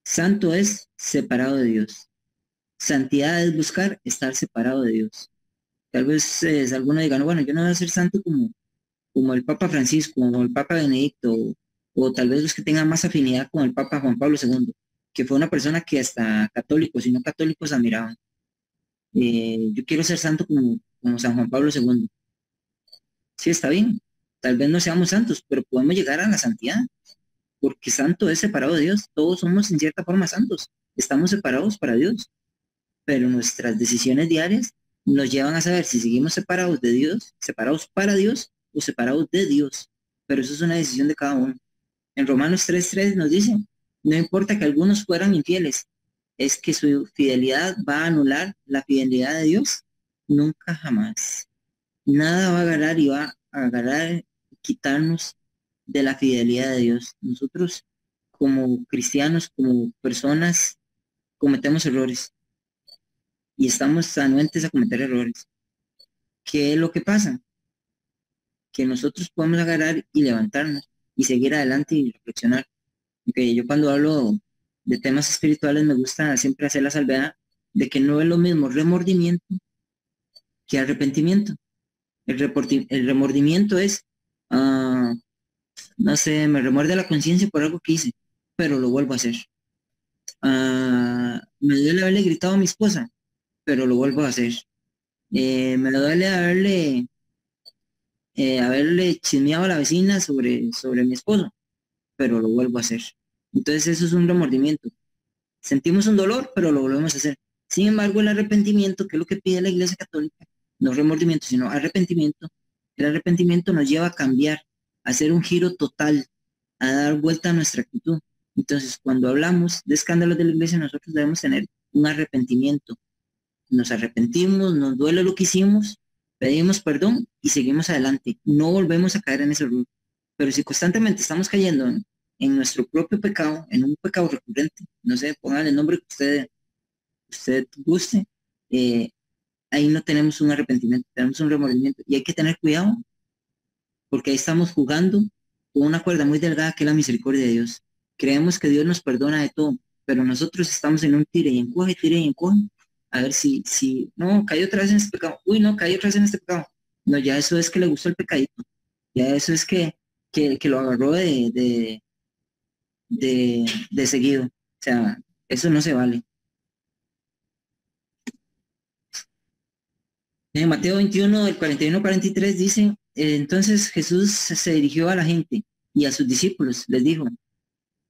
Santo es separado de Dios. Santidad es buscar estar separado de Dios. Tal vez alguno diga, no, bueno, yo no voy a ser santo como el Papa Francisco, como el Papa Benedicto, o tal vez los que tengan más afinidad con el Papa Juan Pablo II, que fue una persona que hasta católicos y no católicos admiraban. Yo quiero ser santo como San Juan Pablo II. Sí, está bien. Tal vez no seamos santos, pero podemos llegar a la santidad, porque santo es separado de Dios. Todos somos en cierta forma santos. Estamos separados para Dios, pero nuestras decisiones diarias nos llevan a saber si seguimos separados de Dios, separados para Dios o separados de Dios. Pero eso es una decisión de cada uno. En Romanos 3:3 nos dice, no importa que algunos fueran infieles, es que su fidelidad va a anular la fidelidad de Dios. Nunca jamás. Nada va a agarrar y va a agarrar y quitarnos de la fidelidad de Dios. Nosotros como cristianos, como personas, cometemos errores y estamos anuentes a cometer errores. ¿Qué es lo que pasa? Que nosotros podemos agarrar y levantarnos y seguir adelante y reflexionar. Porque yo cuando hablo de temas espirituales me gusta siempre hacer la salvedad de que no es lo mismo remordimiento que arrepentimiento. El remordimiento es, no sé, me remuerde la conciencia por algo que hice, pero lo vuelvo a hacer. Me duele haberle gritado a mi esposa, pero lo vuelvo a hacer. Me duele haberle chismeado a la vecina sobre mi esposo, pero lo vuelvo a hacer. Entonces eso es un remordimiento. Sentimos un dolor, pero lo volvemos a hacer. Sin embargo, el arrepentimiento, que es lo que pide la Iglesia Católica, no remordimiento, sino arrepentimiento, el arrepentimiento nos lleva a cambiar, a hacer un giro total, a dar vuelta a nuestra actitud. Entonces, cuando hablamos de escándalos de la Iglesia, nosotros debemos tener un arrepentimiento. Nos arrepentimos, nos duele lo que hicimos, pedimos perdón y seguimos adelante. No volvemos a caer en ese error. Pero si constantemente estamos cayendo en nuestro propio pecado, en un pecado recurrente, no sé, pongan el nombre que usted guste, ahí no tenemos un arrepentimiento, tenemos un remordimiento. Y hay que tener cuidado, porque ahí estamos jugando con una cuerda muy delgada que es la misericordia de Dios. Creemos que Dios nos perdona de todo, pero nosotros estamos en un tire y encoge, a ver si, no, caí otra vez en este pecado, uy, no, caí otra vez en este pecado. No, ya eso es que le gustó el pecadito, ya eso es que lo agarró de seguido. O sea, eso no se vale. En Mateo 21, del 41 al 43 dice, entonces Jesús se dirigió a la gente y a sus discípulos, les dijo,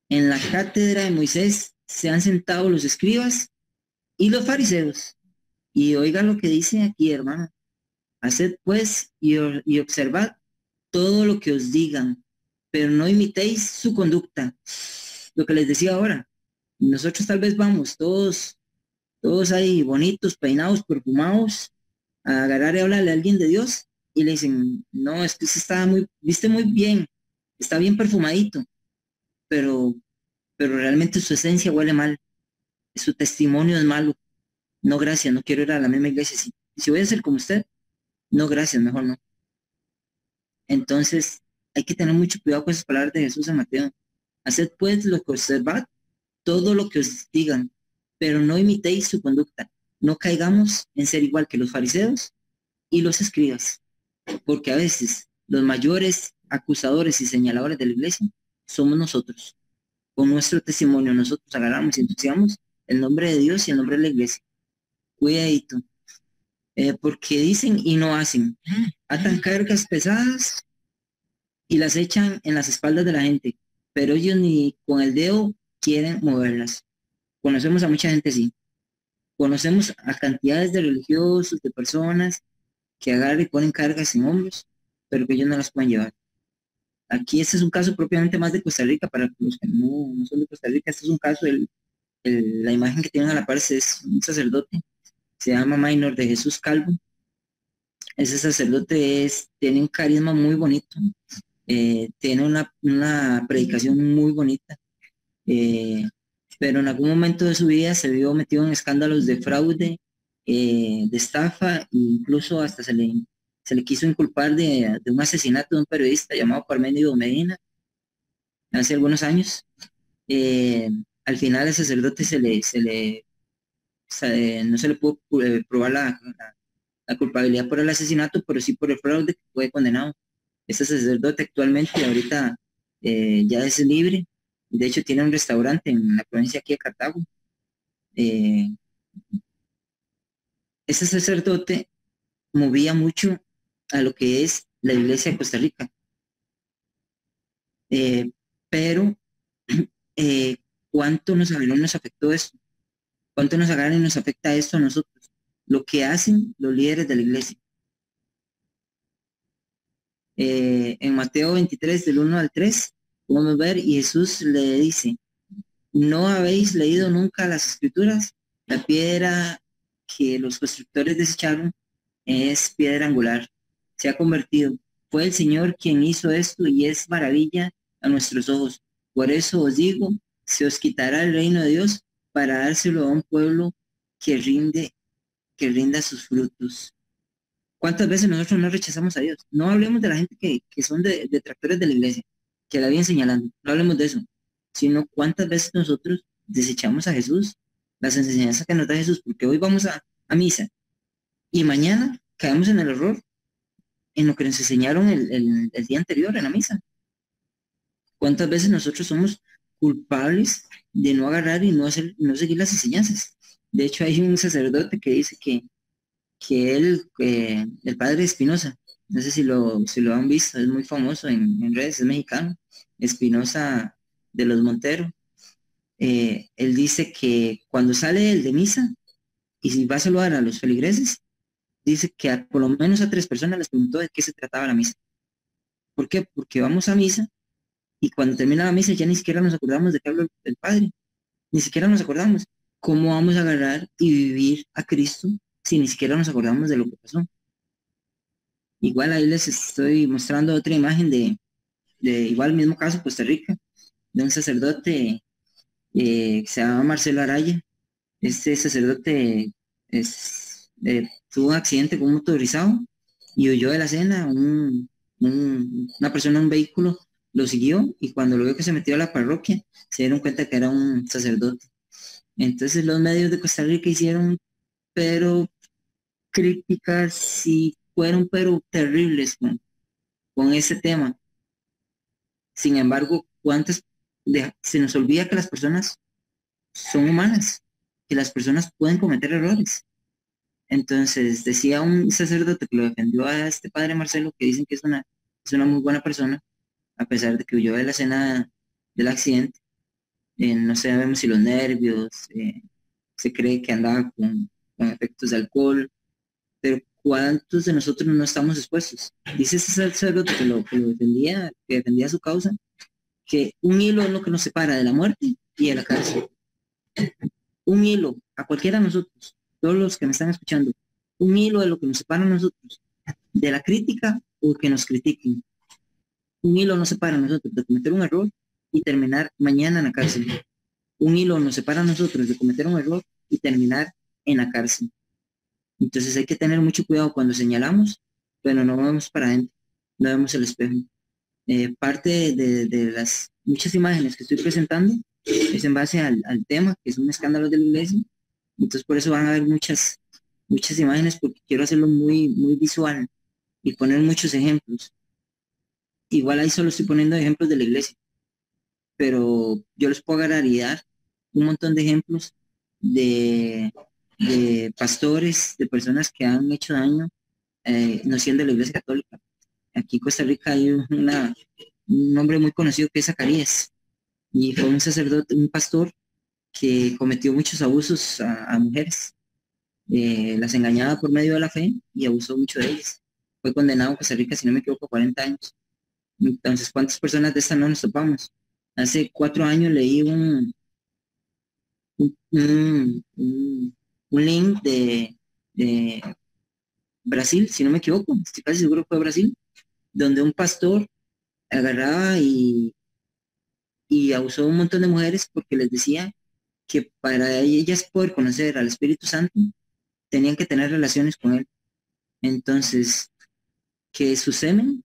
en la cátedra de Moisés se han sentado los escribas y los fariseos. Y oigan lo que dice aquí, hermano. Haced pues y observad todo lo que os digan, pero no imitéis su conducta. Lo que les decía ahora, nosotros tal vez vamos todos ahí bonitos, peinados, perfumados, a agarrar y hablarle a alguien de Dios y le dicen, no, es que usted viste muy bien, está bien perfumadito, pero realmente su esencia huele mal, su testimonio es malo. No, gracias, no quiero ir a la misma iglesia. Si voy a ser como usted, no, gracias, mejor no. Entonces, hay que tener mucho cuidado con esas palabras de Jesús en Mateo. Haced pues lo que observad, todo lo que os digan, pero no imitéis su conducta. No caigamos en ser igual que los fariseos y los escribas, porque a veces los mayores acusadores y señaladores de la iglesia somos nosotros. Con nuestro testimonio nosotros agarramos y ensuciamos el nombre de Dios y el nombre de la iglesia. Cuidadito, porque dicen y no hacen. Atan cargas pesadas y las echan en las espaldas de la gente, pero ellos ni con el dedo quieren moverlas. Conocemos a mucha gente así. Conocemos a cantidades de religiosos, de personas que agarran y ponen cargas en hombros, pero que ellos no las pueden llevar. Aquí este es un caso propiamente más de Costa Rica, para los que no son de Costa Rica. Este es un caso, la imagen que tienen a la par es un sacerdote, se llama Maynor de Jesús Calvo. Ese sacerdote tiene un carisma muy bonito, tiene una predicación muy bonita, pero en algún momento de su vida se vio metido en escándalos de fraude, de estafa, e incluso hasta se le quiso inculpar de un asesinato de un periodista llamado Parmenio Medina hace algunos años. Al final el sacerdote no se le pudo probar la culpabilidad por el asesinato, pero sí por el fraude, que fue condenado. Este sacerdote actualmente ahorita ya es libre. De hecho tiene un restaurante en la provincia aquí de Cartago. Este sacerdote movía mucho a lo que es la iglesia de Costa Rica. Pero ¿cuánto nos afectó esto? ¿Cuánto nos agarra y nos afecta esto a nosotros? Lo que hacen los líderes de la iglesia. En Mateo 23, del 1 al 3, podemos ver, y Jesús le dice: ¿no habéis leído nunca las escrituras? La piedra que los constructores desecharon es piedra angular, se ha convertido. Fue el Señor quien hizo esto y es maravilla a nuestros ojos. Por eso os digo, se os quitará el reino de Dios para dárselo a un pueblo que rinda sus frutos. ¿Cuántas veces nosotros no rechazamos a Dios? No hablemos de la gente que son detractores de la iglesia, que la vienen señalando. No hablemos de eso, sino cuántas veces nosotros desechamos a Jesús, las enseñanzas que nos da Jesús, porque hoy vamos a misa y mañana caemos en el error en lo que nos enseñaron el día anterior en la misa. ¿Cuántas veces nosotros somos culpables de no agarrar y no seguir las enseñanzas? De hecho, hay un sacerdote que dice que el padre Espinosa, no sé si lo han visto, es muy famoso en redes, es mexicano, Espinosa de los Monteros. Él dice que cuando sale él de misa y si va a saludar a los feligreses, dice que por lo menos a 3 personas les preguntó de qué se trataba la misa. ¿Por qué? Porque vamos a misa y cuando termina la misa ya ni siquiera nos acordamos de qué habló el padre, ni siquiera nos acordamos. ¿Cómo vamos a agarrar y vivir a Cristo si ni siquiera nos acordamos de lo que pasó? Igual ahí les estoy mostrando otra imagen de igual mismo caso, Costa Rica, de un sacerdote que se llama Marcelo Araya. Este sacerdote tuvo un accidente con un motorizado y huyó de la escena. Una persona en un vehículo lo siguió y cuando lo vio que se metió a la parroquia se dieron cuenta que era un sacerdote. Entonces los medios de Costa Rica hicieron pero críticas y fueron pero terribles con ese tema. Sin embargo, se nos olvida que las personas son humanas, que las personas pueden cometer errores. Entonces decía un sacerdote que lo defendió a este padre Marcelo, que dicen que es una muy buena persona, a pesar de que huyó de la escena del accidente. No sabemos si los nervios, se cree que andaba con efectos de alcohol, pero ¿cuántos de nosotros no estamos expuestos? Dice ese sacerdote que lo defendía su causa, que un hilo es lo que nos separa de la muerte y de la cárcel. Un hilo, a cualquiera de nosotros, todos los que me están escuchando, un hilo es lo que nos separa a nosotros de la crítica o que nos critiquen. Un hilo nos separa a nosotros de cometer un error y terminar mañana en la cárcel. Un hilo nos separa a nosotros de cometer un error y terminar en la cárcel. Entonces hay que tener mucho cuidado cuando señalamos, pero no vamos para adentro. no vemos el espejo. Parte de las muchas imágenes que estoy presentando es en base al tema, que es un escándalo de la iglesia. Entonces por eso van a haber muchas imágenes, porque quiero hacerlo muy, muy visual y poner muchos ejemplos. Igual ahí solo estoy poniendo ejemplos de la iglesia, pero yo les puedo agarrar y dar un montón de ejemplos de pastores, de personas que han hecho daño, no siendo la iglesia católica. Aquí en Costa Rica hay un hombre muy conocido que es Zacarías, y fue un sacerdote, un pastor que cometió muchos abusos a mujeres, las engañaba por medio de la fe y abusó mucho de ellas. Fue condenado en Costa Rica, si no me equivoco, a 40 años. Entonces, ¿cuántas personas de estas no nos topamos? Hace 4 años leí un link de Brasil, si no me equivoco, estoy casi seguro que fue Brasil, donde un pastor agarraba y abusó de un montón de mujeres porque les decía que para ellas poder conocer al Espíritu Santo tenían que tener relaciones con él. Entonces, que su semen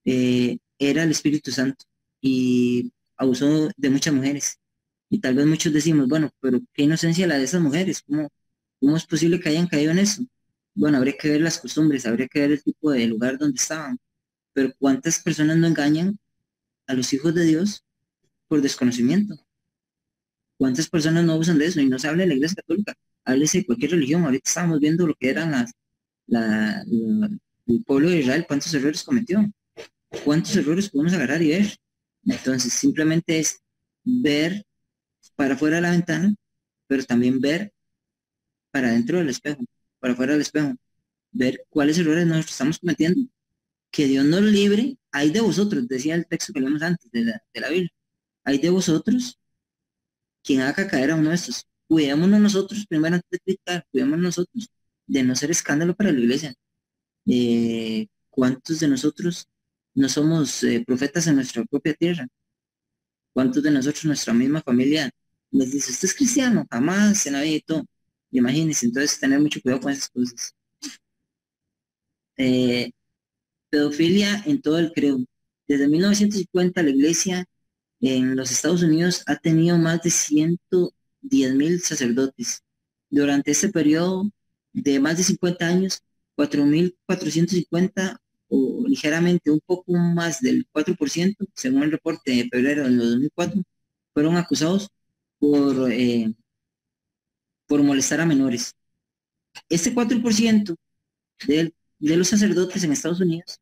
era el Espíritu Santo, y abusó de muchas mujeres. Y tal vez muchos decimos, bueno, pero qué inocencia la de esas mujeres, ¿cómo es posible que hayan caído en eso? Bueno, habría que ver las costumbres, habría que ver el tipo de lugar donde estaban, pero ¿cuántas personas no engañan a los hijos de Dios por desconocimiento? ¿Cuántas personas no usan de eso? Y no se habla de la iglesia católica, háblese de cualquier religión. Ahorita estábamos viendo lo que eran el pueblo de Israel, cuántos errores cometió, cuántos errores podemos agarrar y ver. Entonces simplemente es ver para afuera de la ventana, pero también ver para dentro del espejo, para afuera del espejo, ver cuáles errores nosotros estamos cometiendo. Que Dios nos libre, hay de vosotros, decía el texto que leímos antes de la Biblia, hay de vosotros quien haga caer a uno de estos. Cuidémonos nosotros, primero antes de criticar, cuidémonos nosotros de no ser escándalo para la iglesia. ¿Cuántos de nosotros no somos profetas en nuestra propia tierra? ¿Cuántos de nosotros, nuestra misma familia, nos dice, usted es cristiano? Jamás en la vida y todo. Imagínense, entonces tener mucho cuidado con esas cosas. Pedofilia en todo el credo. Desde 1950 la iglesia en los Estados Unidos ha tenido más de 110,000 sacerdotes. Durante este periodo de más de 50 años, 4,450, o ligeramente un poco más del 4%, según el reporte de febrero del 2004, fueron acusados por molestar a menores. Este 4% de los sacerdotes en Estados Unidos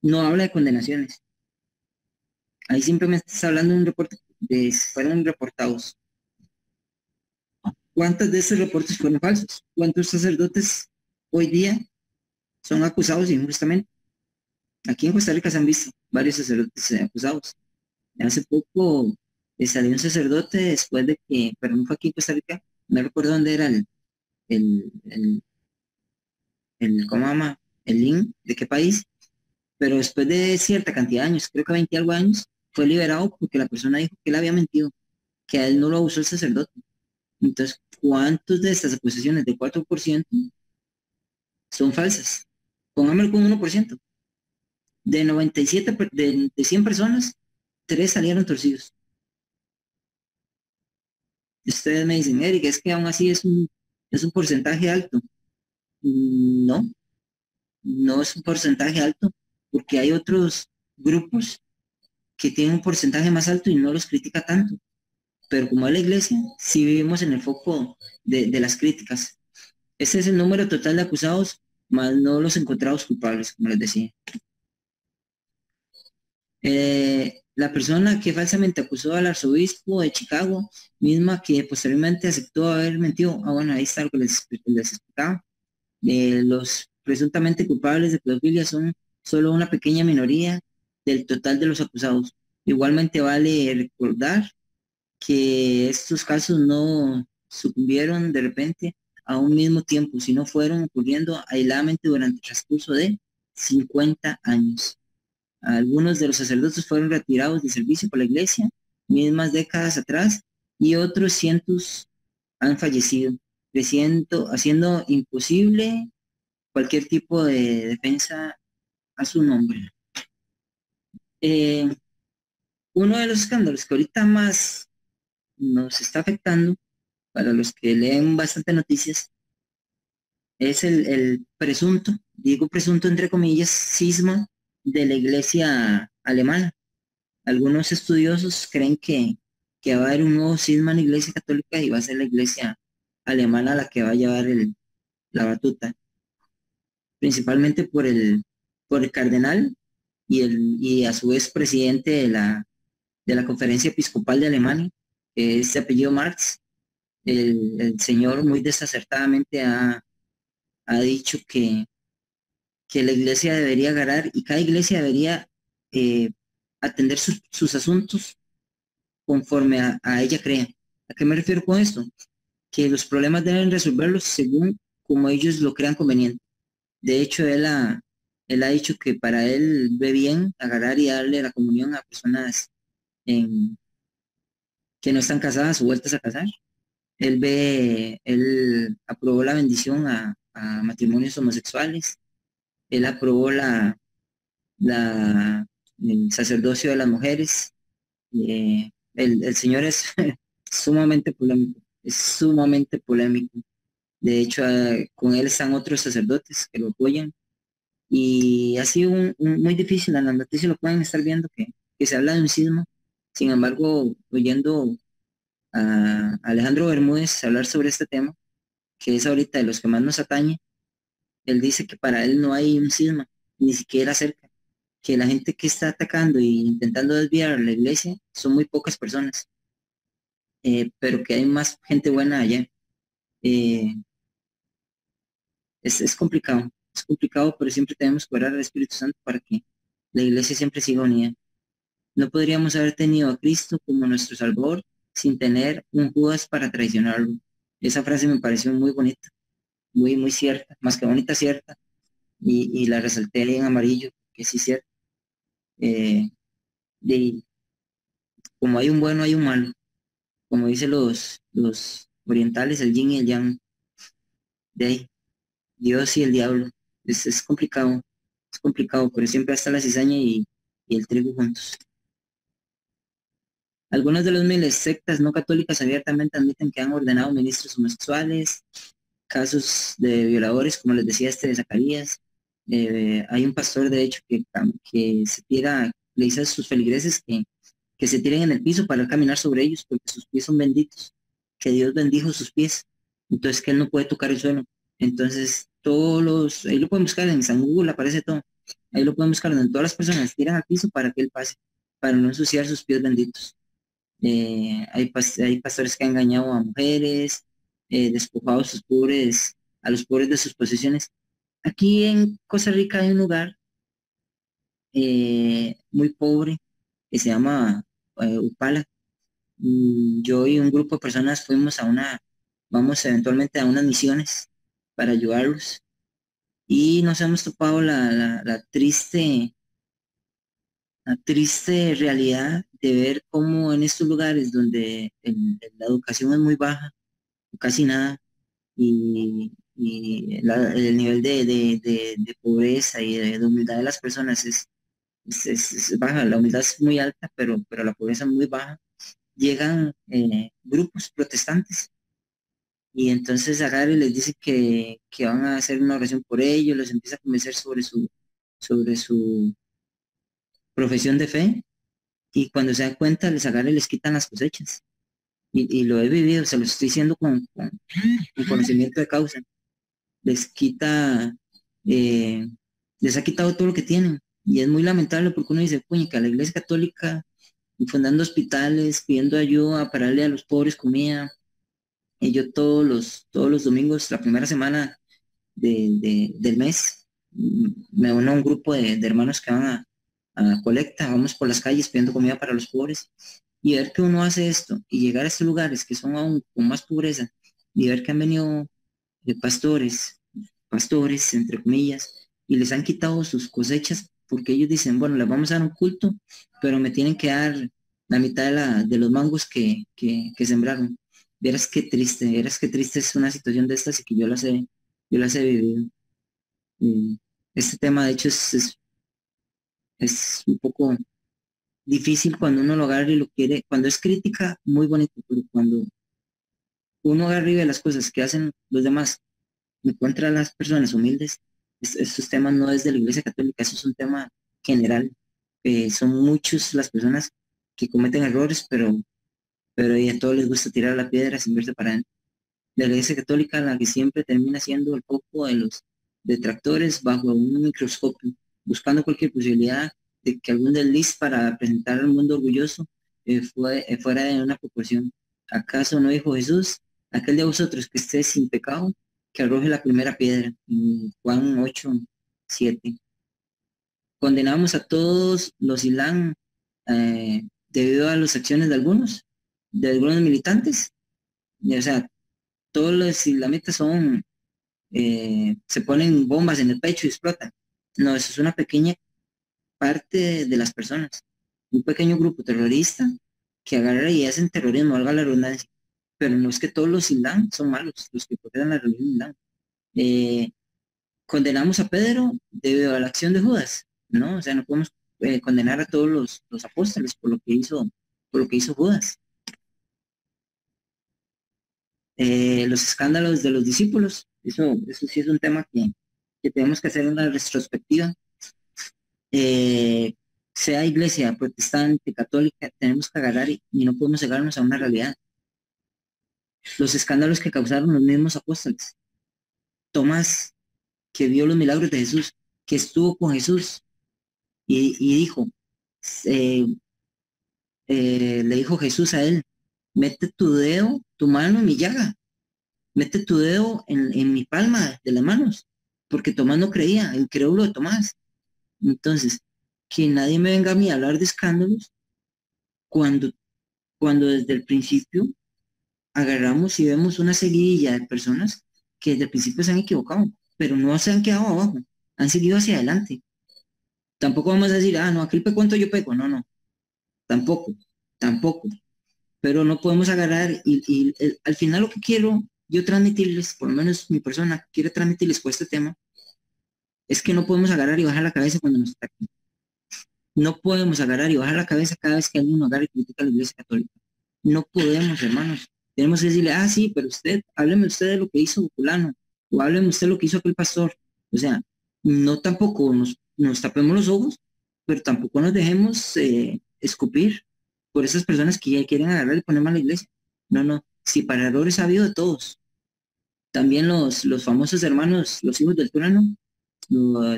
no habla de condenaciones. Ahí simplemente está hablando de un reporte, fueron reportados. ¿Cuántos de estos reportes fueron falsos? ¿Cuántos sacerdotes hoy día son acusados injustamente? Aquí en Costa Rica se han visto varios sacerdotes acusados. Hace poco salió un sacerdote después de que, pero no fue aquí en Costa Rica, no recuerdo dónde era ¿cómo se llama? El link, de qué país, pero después de cierta cantidad de años, creo que 20 algo años, fue liberado porque la persona dijo que él había mentido, que a él no lo abusó el sacerdote. Entonces, ¿cuántas de estas acusaciones de 4% son falsas? Pongámoslo con 1%. De 97, de 100 personas, 3 salieron torcidos. Ustedes me dicen, Eric, es que aún así es un porcentaje alto. No, no es un porcentaje alto, porque hay otros grupos que tienen un porcentaje más alto y no los critica tanto. Pero como es la iglesia, sí vivimos en el foco de las críticas. Ese es el número total de acusados, más no los encontrados culpables, como les decía. La persona que falsamente acusó al arzobispo de Chicago, misma que posteriormente aceptó haber mentido. Bueno, ahí está lo que les explicaba. Los presuntamente culpables de pedofilia son solo una pequeña minoría del total de los acusados. Igualmente vale recordar que estos casos no sucumbieron de repente a un mismo tiempo, sino fueron ocurriendo aisladamente durante el transcurso de 50 años. Algunos de los sacerdotes fueron retirados de servicio por la iglesia mismas décadas atrás, y otros cientos han fallecido, haciendo imposible cualquier tipo de defensa a su nombre. Eh, Uno de los escándalos que ahorita más nos está afectando, para los que leen bastante noticias, es el presunto, digo presunto entre comillas, cisma de la iglesia alemana. Algunos estudiosos creen que va a haber un nuevo cisma en la iglesia católica y va a ser la iglesia alemana la que va a llevar la batuta, principalmente por el cardenal y a su vez presidente de la Conferencia Episcopal de Alemania, que es de apellido Marx. El señor muy desacertadamente ha dicho que la iglesia debería ganar y cada iglesia debería eh, atender sus asuntos conforme a ella crea. ¿A qué me refiero con esto? Que los problemas deben resolverlos según como ellos lo crean conveniente. De hecho, él ha dicho que para él ve bien agarrar y darle la comunión a personas que no están casadas o vueltas a casar. Él aprobó la bendición a matrimonios homosexuales. Él aprobó el sacerdocio de las mujeres. El señor es sumamente polémico, es sumamente polémico. De hecho, con él están otros sacerdotes que lo apoyan. Y ha sido muy difícil, en las noticias lo pueden estar viendo que se habla de un cisma. Sin embargo, oyendo a Alejandro Bermúdez hablar sobre este tema, que es ahorita de los que más nos atañe, él dice que para él no hay un cisma, ni siquiera cerca, que la gente que está atacando e intentando desviar la iglesia son muy pocas personas, pero que hay más gente buena allá. Eh, es complicado, pero siempre tenemos que orar al Espíritu Santo para que la iglesia siempre siga unida. No podríamos haber tenido a Cristo como nuestro Salvador sin tener un Judas para traicionarlo. Esa frase me pareció muy bonita, muy cierta, más que bonita, cierta, y la resalté ahí en amarillo, que sí es cierto. Eh, de, como hay un bueno, hay un malo. Como dicen los orientales, el yin y el yang, de ahí, Dios y el diablo. Es complicado, pero siempre está la cizaña y el trigo juntos. Algunos de los miles sectas no católicas abiertamente admiten que han ordenado ministros homosexuales, casos de violadores, como les decía este de Zacarías. Hay un pastor, de hecho, que se tira, le dice a sus feligreses que se tiren en el piso para caminar sobre ellos, porque sus pies son benditos, que Dios bendijo sus pies, entonces que él no puede tocar el suelo. Entonces, ahí lo pueden buscar en San Google, aparece todo. Ahí lo pueden buscar donde todas las personas se tiran al piso para que él pase, para no ensuciar sus pies benditos. Hay pastores que han engañado a mujeres, despojado a los pobres de sus posesiones. Aquí en Costa Rica hay un lugar muy pobre que se llama Upala. Yo y un grupo de personas vamos eventualmente a unas misiones para ayudarlos y nos hemos topado la triste realidad de ver cómo en estos lugares donde la educación es muy baja, casi nada, y el nivel de pobreza y de humildad de las personas es baja, la humildad es muy alta, pero la pobreza es muy baja, llegan grupos protestantes y entonces agarra y les dice que van a hacer una oración por ellos, los empieza a convencer sobre su profesión de fe y cuando se dan cuenta les agarra y les quitan las cosechas. Y lo he vivido, se lo estoy diciendo con conocimiento de causa. Les quita, eh, les ha quitado todo lo que tienen. Y es muy lamentable porque uno dice, que la Iglesia Católica fundando hospitales, pidiendo ayuda para darle a los pobres comida. Y yo todos los domingos, la primera semana del mes, me uno a un grupo de hermanos que van a colecta, vamos por las calles pidiendo comida para los pobres y ver que uno hace esto y llegar a estos lugares que son aún con más pobreza y ver que han venido pastores, entre comillas, y les han quitado sus cosechas porque ellos dicen, bueno, les vamos a dar un culto, pero me tienen que dar la mitad de los mangos que sembraron. Verás qué triste es una situación de estas y que yo las he vivido. Y este tema, de hecho, es un poco difícil cuando uno lo agarra y lo quiere, cuando es crítica, muy bonito, pero cuando uno agarra y ve las cosas que hacen los demás encuentra a las personas humildes, estos temas no es de la Iglesia Católica, eso es un tema general. Son muchos las personas que cometen errores, pero y a todos les gusta tirar la piedra sin verse para adentro. La Iglesia Católica, la que siempre termina siendo el foco de los detractores bajo un microscopio, buscando cualquier posibilidad de que algún desliz para presentar al mundo orgulloso fuera de una proporción. ¿Acaso no dijo Jesús, aquel de vosotros que esté sin pecado, que arroje la primera piedra? En Juan 8:7. Condenamos a todos los Islam debido a las acciones de algunos militantes. O sea, todos los islamitas se ponen bombas en el pecho y explotan. No, eso es una pequeña parte de las personas, un pequeño grupo terrorista que agarra y hacen terrorismo, valga la redundancia, pero no es que todos los islam son malos, los que profesan la religión islam. Condenamos a Pedro debido a la acción de Judas, ¿no? O sea, no podemos condenar a todos los apóstoles por lo que hizo Judas. Los escándalos de los discípulos, eso sí es un tema que tenemos que hacer una retrospectiva. Sea iglesia protestante, católica, tenemos que agarrar y no podemos cegarnos a una realidad. Los escándalos que causaron los mismos apóstoles. Tomás, que vio los milagros de Jesús, que estuvo con Jesús y dijo, le dijo Jesús a él, mete tu mano en mi llaga, mete tu dedo en mi palma de las manos, porque Tomás no creía, el incrédulo de Tomás. Entonces, que nadie me venga a mí a hablar de escándalos cuando desde el principio agarramos y vemos una seguidilla de personas que desde el principio se han equivocado, pero no se han quedado abajo, han seguido hacia adelante. Tampoco vamos a decir, no, aquel pecó, cuánto yo peco, no, tampoco, pero no podemos agarrar y al final lo que quiero yo transmitirles, por lo menos mi persona quiere transmitirles por este tema, es que no podemos agarrar y bajar la cabeza cuando nos atacan. No podemos agarrar y bajar la cabeza cada vez que alguien nos agarra y critica a la Iglesia Católica. No podemos, hermanos. Tenemos que decirle, sí, pero hábleme usted de lo que hizo fulano, o hábleme usted de lo que hizo aquel pastor. O sea, no tampoco nos tapemos los ojos, pero tampoco nos dejemos escupir por esas personas que ya quieren agarrar y poner mal a la iglesia. No, si para errores ha habido de todos. También los famosos hermanos, los hijos del trueno,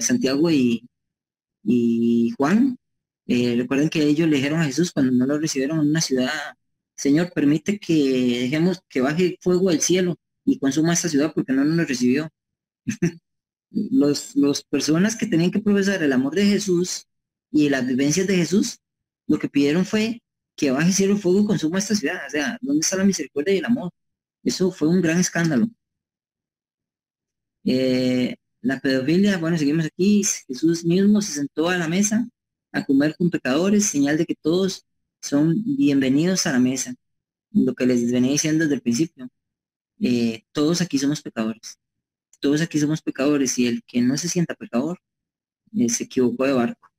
Santiago y Juan, recuerden que ellos le dijeron a Jesús cuando no lo recibieron en una ciudad, Señor, permite que dejemos que baje fuego del cielo y consuma esta ciudad porque no nos recibió. Los personas que tenían que profesar el amor de Jesús y las vivencias de Jesús, lo que pidieron fue que baje cielo y fuego y consuma esta ciudad. O sea, ¿dónde está la misericordia y el amor? Eso fue un gran escándalo. La pedofilia, bueno, seguimos aquí. Jesús mismo se sentó a la mesa a comer con pecadores, señal de que todos son bienvenidos a la mesa. Lo que les venía diciendo desde el principio. Todos aquí somos pecadores. Todos aquí somos pecadores y el que no se sienta pecador se equivocó de barco.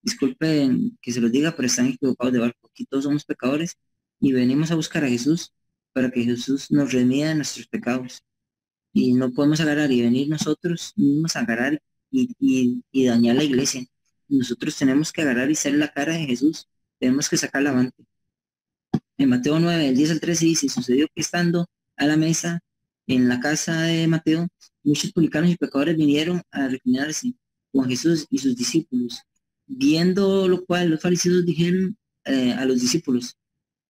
Disculpen que se los diga, pero están equivocados de barco. Aquí todos somos pecadores y venimos a buscar a Jesús para que Jesús nos remida de nuestros pecados. Y no podemos agarrar y venir nosotros mismos a agarrar y dañar la iglesia. Nosotros tenemos que agarrar y ser la cara de Jesús. Tenemos que sacarla avante. En Mateo 9, del 10 al 13 dice, sucedió que estando a la mesa en la casa de Mateo, muchos publicanos y pecadores vinieron a reclinarse con Jesús y sus discípulos. Viendo lo cual, los fariseos dijeron a los discípulos,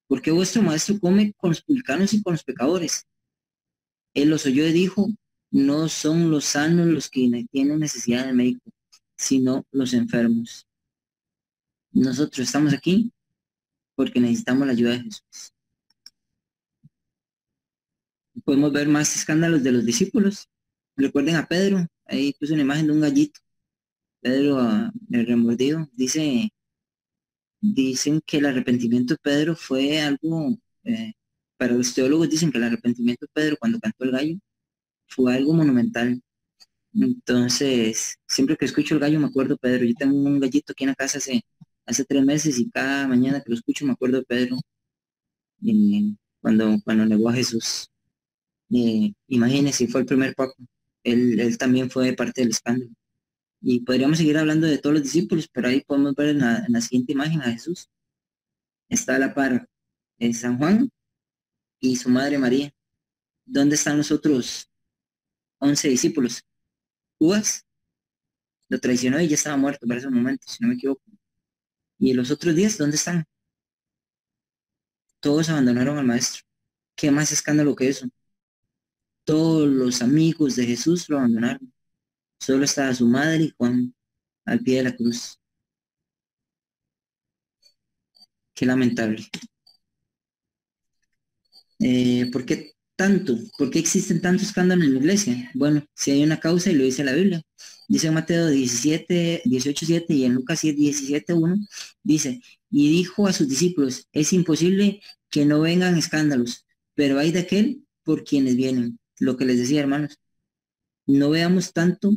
¿por qué vuestro maestro come con los publicanos y con los pecadores? Él los oyó y dijo, no son los sanos los que tienen necesidad de médico, sino los enfermos. Nosotros estamos aquí porque necesitamos la ayuda de Jesús. Podemos ver más escándalos de los discípulos. Recuerden a Pedro, ahí puse una imagen de un gallito. Pedro, el remordido, dicen que el arrepentimiento de Pedro fue algo, para los teólogos dicen que el arrepentimiento de Pedro cuando cantó el gallo fue algo monumental. Entonces, siempre que escucho el gallo me acuerdo de Pedro. Yo tengo un gallito aquí en la casa hace 3 meses y cada mañana que lo escucho me acuerdo de Pedro cuando negó a Jesús. Imagínense, fue el primer papa. Él también fue parte del escándalo. Y podríamos seguir hablando de todos los discípulos, pero ahí podemos ver en la siguiente imagen a Jesús. Está a la par San Juan y su madre María. ¿Dónde están los otros 11 discípulos? Judas lo traicionó y ya estaba muerto para ese momento, si no me equivoco. ¿Y los otros 10 dónde están? Todos abandonaron al maestro. ¿Qué más escándalo que eso? Todos los amigos de Jesús lo abandonaron. Solo estaba su madre y Juan al pie de la cruz. Qué lamentable. ¿Por qué tanto? ¿Por qué existen tantos escándalos en la iglesia? Bueno, si hay una causa y lo dice la Biblia. Dice en Mateo 18:7 y en Lucas 17:1, dice, y dijo a sus discípulos, es imposible que no vengan escándalos, pero hay de aquel por quienes vienen. Lo que les decía, hermanos, no veamos tanto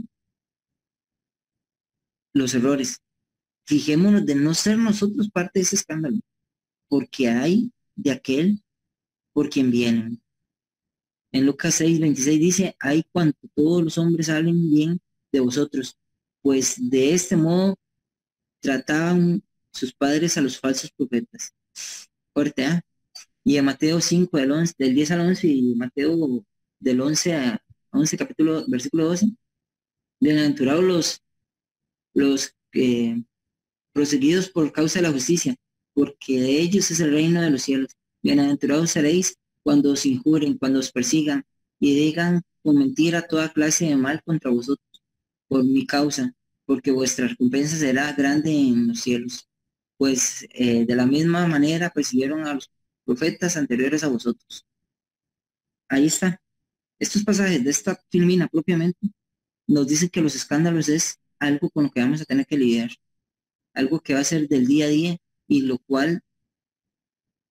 los errores. Fijémonos de no ser nosotros parte de ese escándalo, porque hay de aquel por quien vienen. En Lucas 6:26 dice, hay cuanto todos los hombres hablen bien de vosotros, pues de este modo trataban sus padres a los falsos profetas. Fuerte, ¿ah? Y en Mateo 5, del 10 al 11, y Mateo del 11 a 11, capítulo, versículo 12, bienaventurados los proseguidos por causa de la justicia, porque de ellos es el reino de los cielos. Bienaventurados seréis cuando os injuren, cuando os persigan, y digan con mentira toda clase de mal contra vosotros, por mi causa, porque vuestra recompensa será grande en los cielos. Pues de la misma manera persiguieron a los profetas anteriores a vosotros. Ahí está. Estos pasajes de esta filmina propiamente nos dicen que los escándalos es algo con lo que vamos a tener que lidiar, algo que va a ser del día a día, y lo cual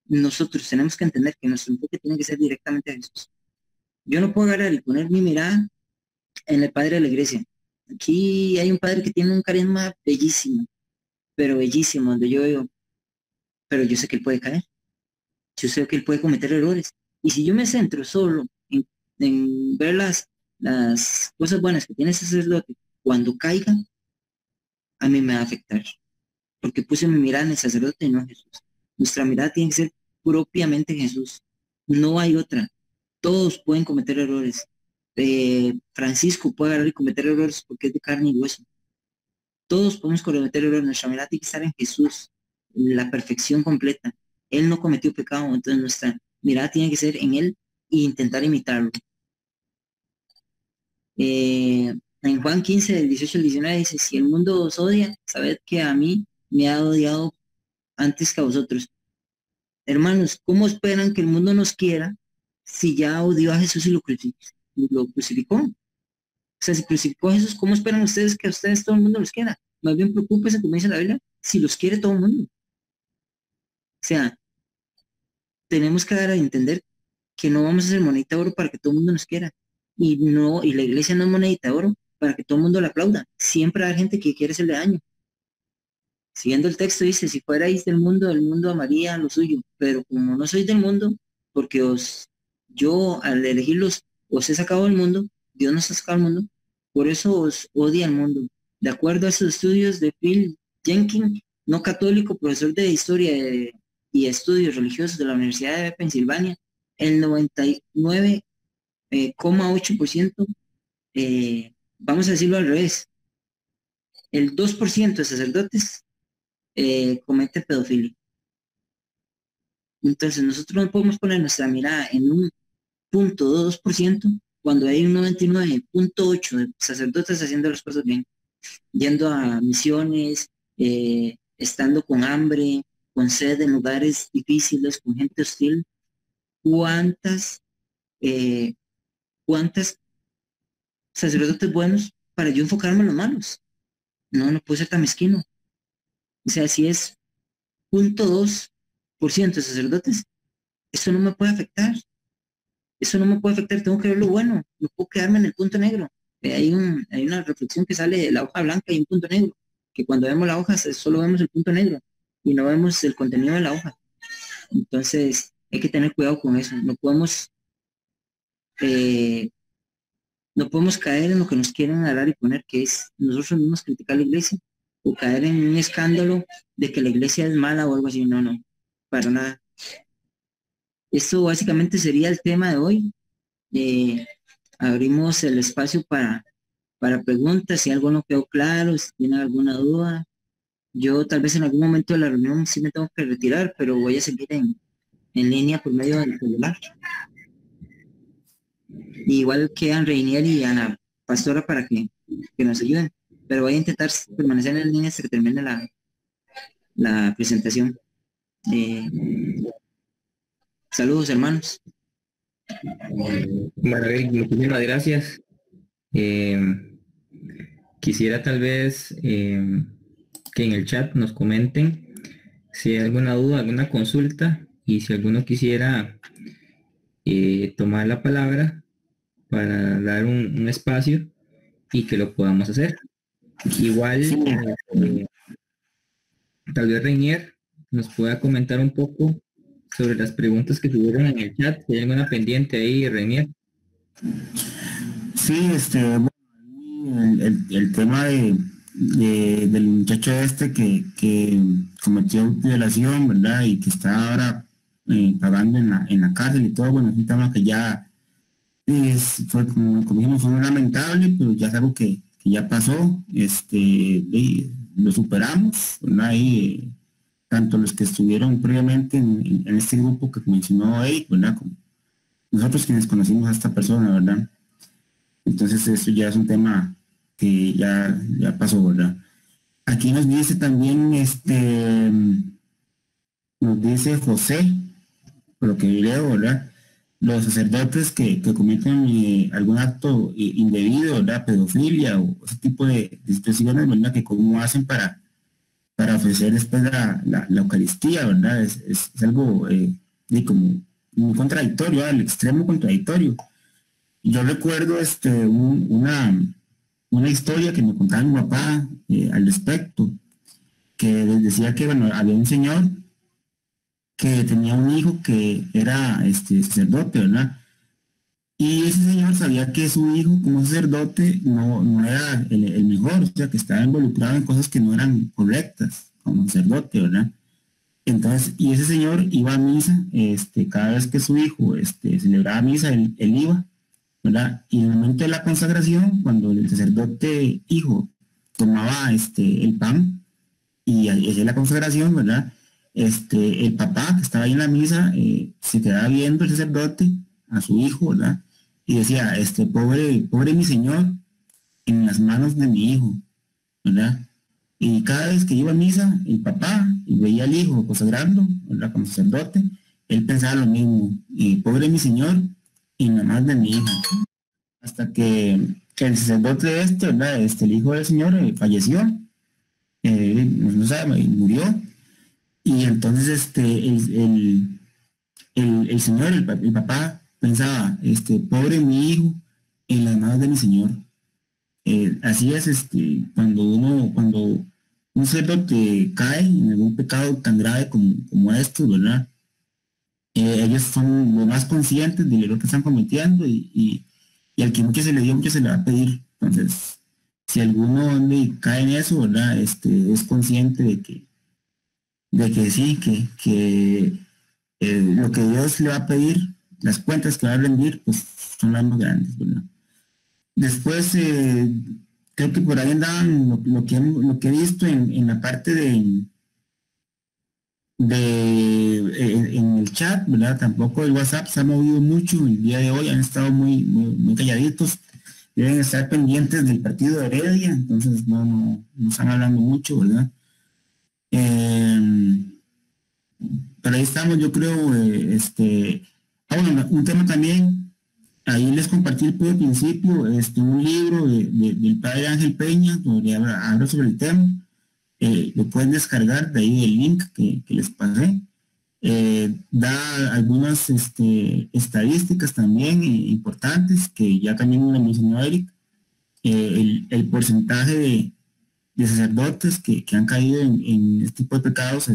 nosotros tenemos que entender que nuestro enfoque tiene que ser directamente a Jesús. Yo no puedo agarrar y poner mi mirada en el padre de la iglesia. Aquí hay un padre que tiene un carisma bellísimo, pero bellísimo, donde yo veo, pero yo sé que él puede caer, yo sé que él puede cometer errores, y si yo me centro solo en ver las cosas buenas que tiene ese sacerdote, cuando caiga, a mí me va a afectar, porque puse mi mirada en el sacerdote y no en Jesús. Nuestra mirada tiene que ser propiamente en Jesús, no hay otra. Todos pueden cometer errores. Francisco puede agarrar y cometer errores porque es de carne y hueso. Todos podemos cometer errores. Nuestra mirada tiene que estar en Jesús, la perfección completa. Él no cometió pecado, entonces nuestra mirada tiene que ser en Él e intentar imitarlo. En Juan 15, del 18 al 19 dice, si el mundo os odia, sabed que a mí me ha odiado antes que a vosotros. Hermanos, ¿cómo esperan que el mundo nos quiera si ya odió a Jesús y lo crucificó? O sea, si crucificó a Jesús, ¿cómo esperan ustedes que a ustedes todo el mundo los quiera? Más bien preocúpense, como dice la Biblia, si los quiere todo el mundo. O sea, tenemos que dar a entender que no vamos a ser monedita de oro para que todo el mundo nos quiera. Y la iglesia no es monedita de oro para que todo el mundo la aplauda. Siempre hay gente que quiere hacerle daño. Siguiendo el texto dice, si fuerais del mundo, el mundo amaría lo suyo. Pero como no sois del mundo, porque yo al elegirlos os he sacado del mundo, Dios nos ha sacado del mundo, por eso os odia el mundo. De acuerdo a esos estudios de Phil Jenkins, no católico, profesor de historia y estudios religiosos de la Universidad de Pensilvania, el 99,8%, vamos a decirlo al revés, el 2% de sacerdotes comete pedofilia. Entonces nosotros no podemos poner nuestra mirada en un 0.2% cuando hay un 99.8% de sacerdotes haciendo las cosas bien, yendo a misiones, estando con hambre, con sed en lugares difíciles, con gente hostil. ¿Cuántas sacerdotes buenos para yo enfocarme en los malos? No puedo ser tan mezquino. O sea, si es 0.2% de sacerdotes, eso no me puede afectar. Eso no me puede afectar, tengo que ver lo bueno, no puedo quedarme en el punto negro. Hay una reflexión que sale de la hoja blanca y un punto negro, que cuando vemos la hoja solo vemos el punto negro, y no vemos el contenido de la hoja. Entonces hay que tener cuidado con eso. No podemos caer en lo que nos quieren hablar y poner, que es nosotros mismos criticar la iglesia, o caer en un escándalo de que la iglesia es mala o algo así. No, no, para nada. Esto básicamente sería el tema de hoy. Abrimos el espacio para preguntas, si algo no quedó claro, si tienen alguna duda. Yo tal vez en algún momento de la reunión sí me tengo que retirar, pero voy a seguir en línea por medio del celular. Igual quedan Reinier y Ana Pastora para que nos ayuden, pero voy a intentar permanecer en línea hasta que termine la presentación. Saludos, hermanos. Bueno, Eric, muchísimas gracias. Quisiera tal vez que en el chat nos comenten si hay alguna duda, alguna consulta, y si alguno quisiera tomar la palabra para dar un espacio y que lo podamos hacer. Igual, tal vez Reinier nos pueda comentar un poco sobre las preguntas que tuvieron en el chat, si hay alguna pendiente ahí, Reinier. Sí, el tema del muchacho que cometió violación, ¿verdad? Y que está ahora pagando en la cárcel y todo, bueno, es un tema que ya fue como dijimos, fue muy lamentable, pero ya es algo que ya pasó, lo superamos, ¿verdad? Y tanto los que estuvieron previamente en este grupo que mencionó Eric, ¿verdad? Como nosotros quienes conocimos a esta persona, ¿verdad? Entonces eso ya es un tema que ya pasó, ¿verdad? Aquí nos dice también, nos dice José, por lo que leo, ¿verdad? Los sacerdotes que cometen algún acto indebido, ¿verdad? Pedofilia o ese tipo de situaciones, ¿verdad? Que cómo hacen para ofrecer después la Eucaristía, ¿verdad? Es algo como muy contradictorio, al extremo contradictorio. Yo recuerdo una historia que me contaba mi papá al respecto, que decía que, bueno, había un señor que tenía un hijo que era sacerdote, ¿verdad? Y ese señor sabía que su hijo como sacerdote no era el mejor, o sea, que estaba involucrado en cosas que no eran correctas como sacerdote, ¿verdad? Entonces, y ese señor iba a misa, cada vez que su hijo celebraba misa, él iba, ¿verdad? Y en el momento de la consagración, cuando el sacerdote hijo tomaba el pan y hacía la consagración, ¿verdad? El papá que estaba ahí en la misa se quedaba viendo el sacerdote a su hijo, ¿verdad? Y decía, pobre mi señor, en las manos de mi hijo, ¿verdad? Y cada vez que iba a misa, el papá y veía al hijo consagrando, ¿verdad? Como sacerdote, él pensaba lo mismo, pobre mi señor, en las manos de mi hijo. Hasta que el sacerdote ¿verdad? El hijo del señor falleció, no sabe, murió. Y entonces el señor, el papá, pensaba, pobre mi hijo en las manos de mi señor. Así es, cuando un sacerdote cae en algún pecado tan grave como esto, ¿verdad? Ellos son los más conscientes de lo que están cometiendo y al que mucho se le dio, mucho se le va a pedir. Entonces, si alguno cae en eso, ¿verdad? Es consciente de que sí, que lo que Dios le va a pedir, las cuentas que va a rendir, pues son las más grandes, ¿verdad? Después, creo que por ahí andaban lo que he visto en la parte en el chat, ¿verdad? Tampoco el WhatsApp se ha movido mucho el día de hoy, han estado muy calladitos, deben estar pendientes del partido de Heredia, entonces no están hablando mucho, ¿verdad? Pero ahí estamos, yo creo, bueno, un tema también, ahí les compartí el principio, un libro del padre Ángel Peña, donde habla sobre el tema, lo pueden descargar de ahí el link que les pasé. Da algunas estadísticas también importantes que ya también me mencionó Eric. El porcentaje de sacerdotes que han caído en este tipo de pecados,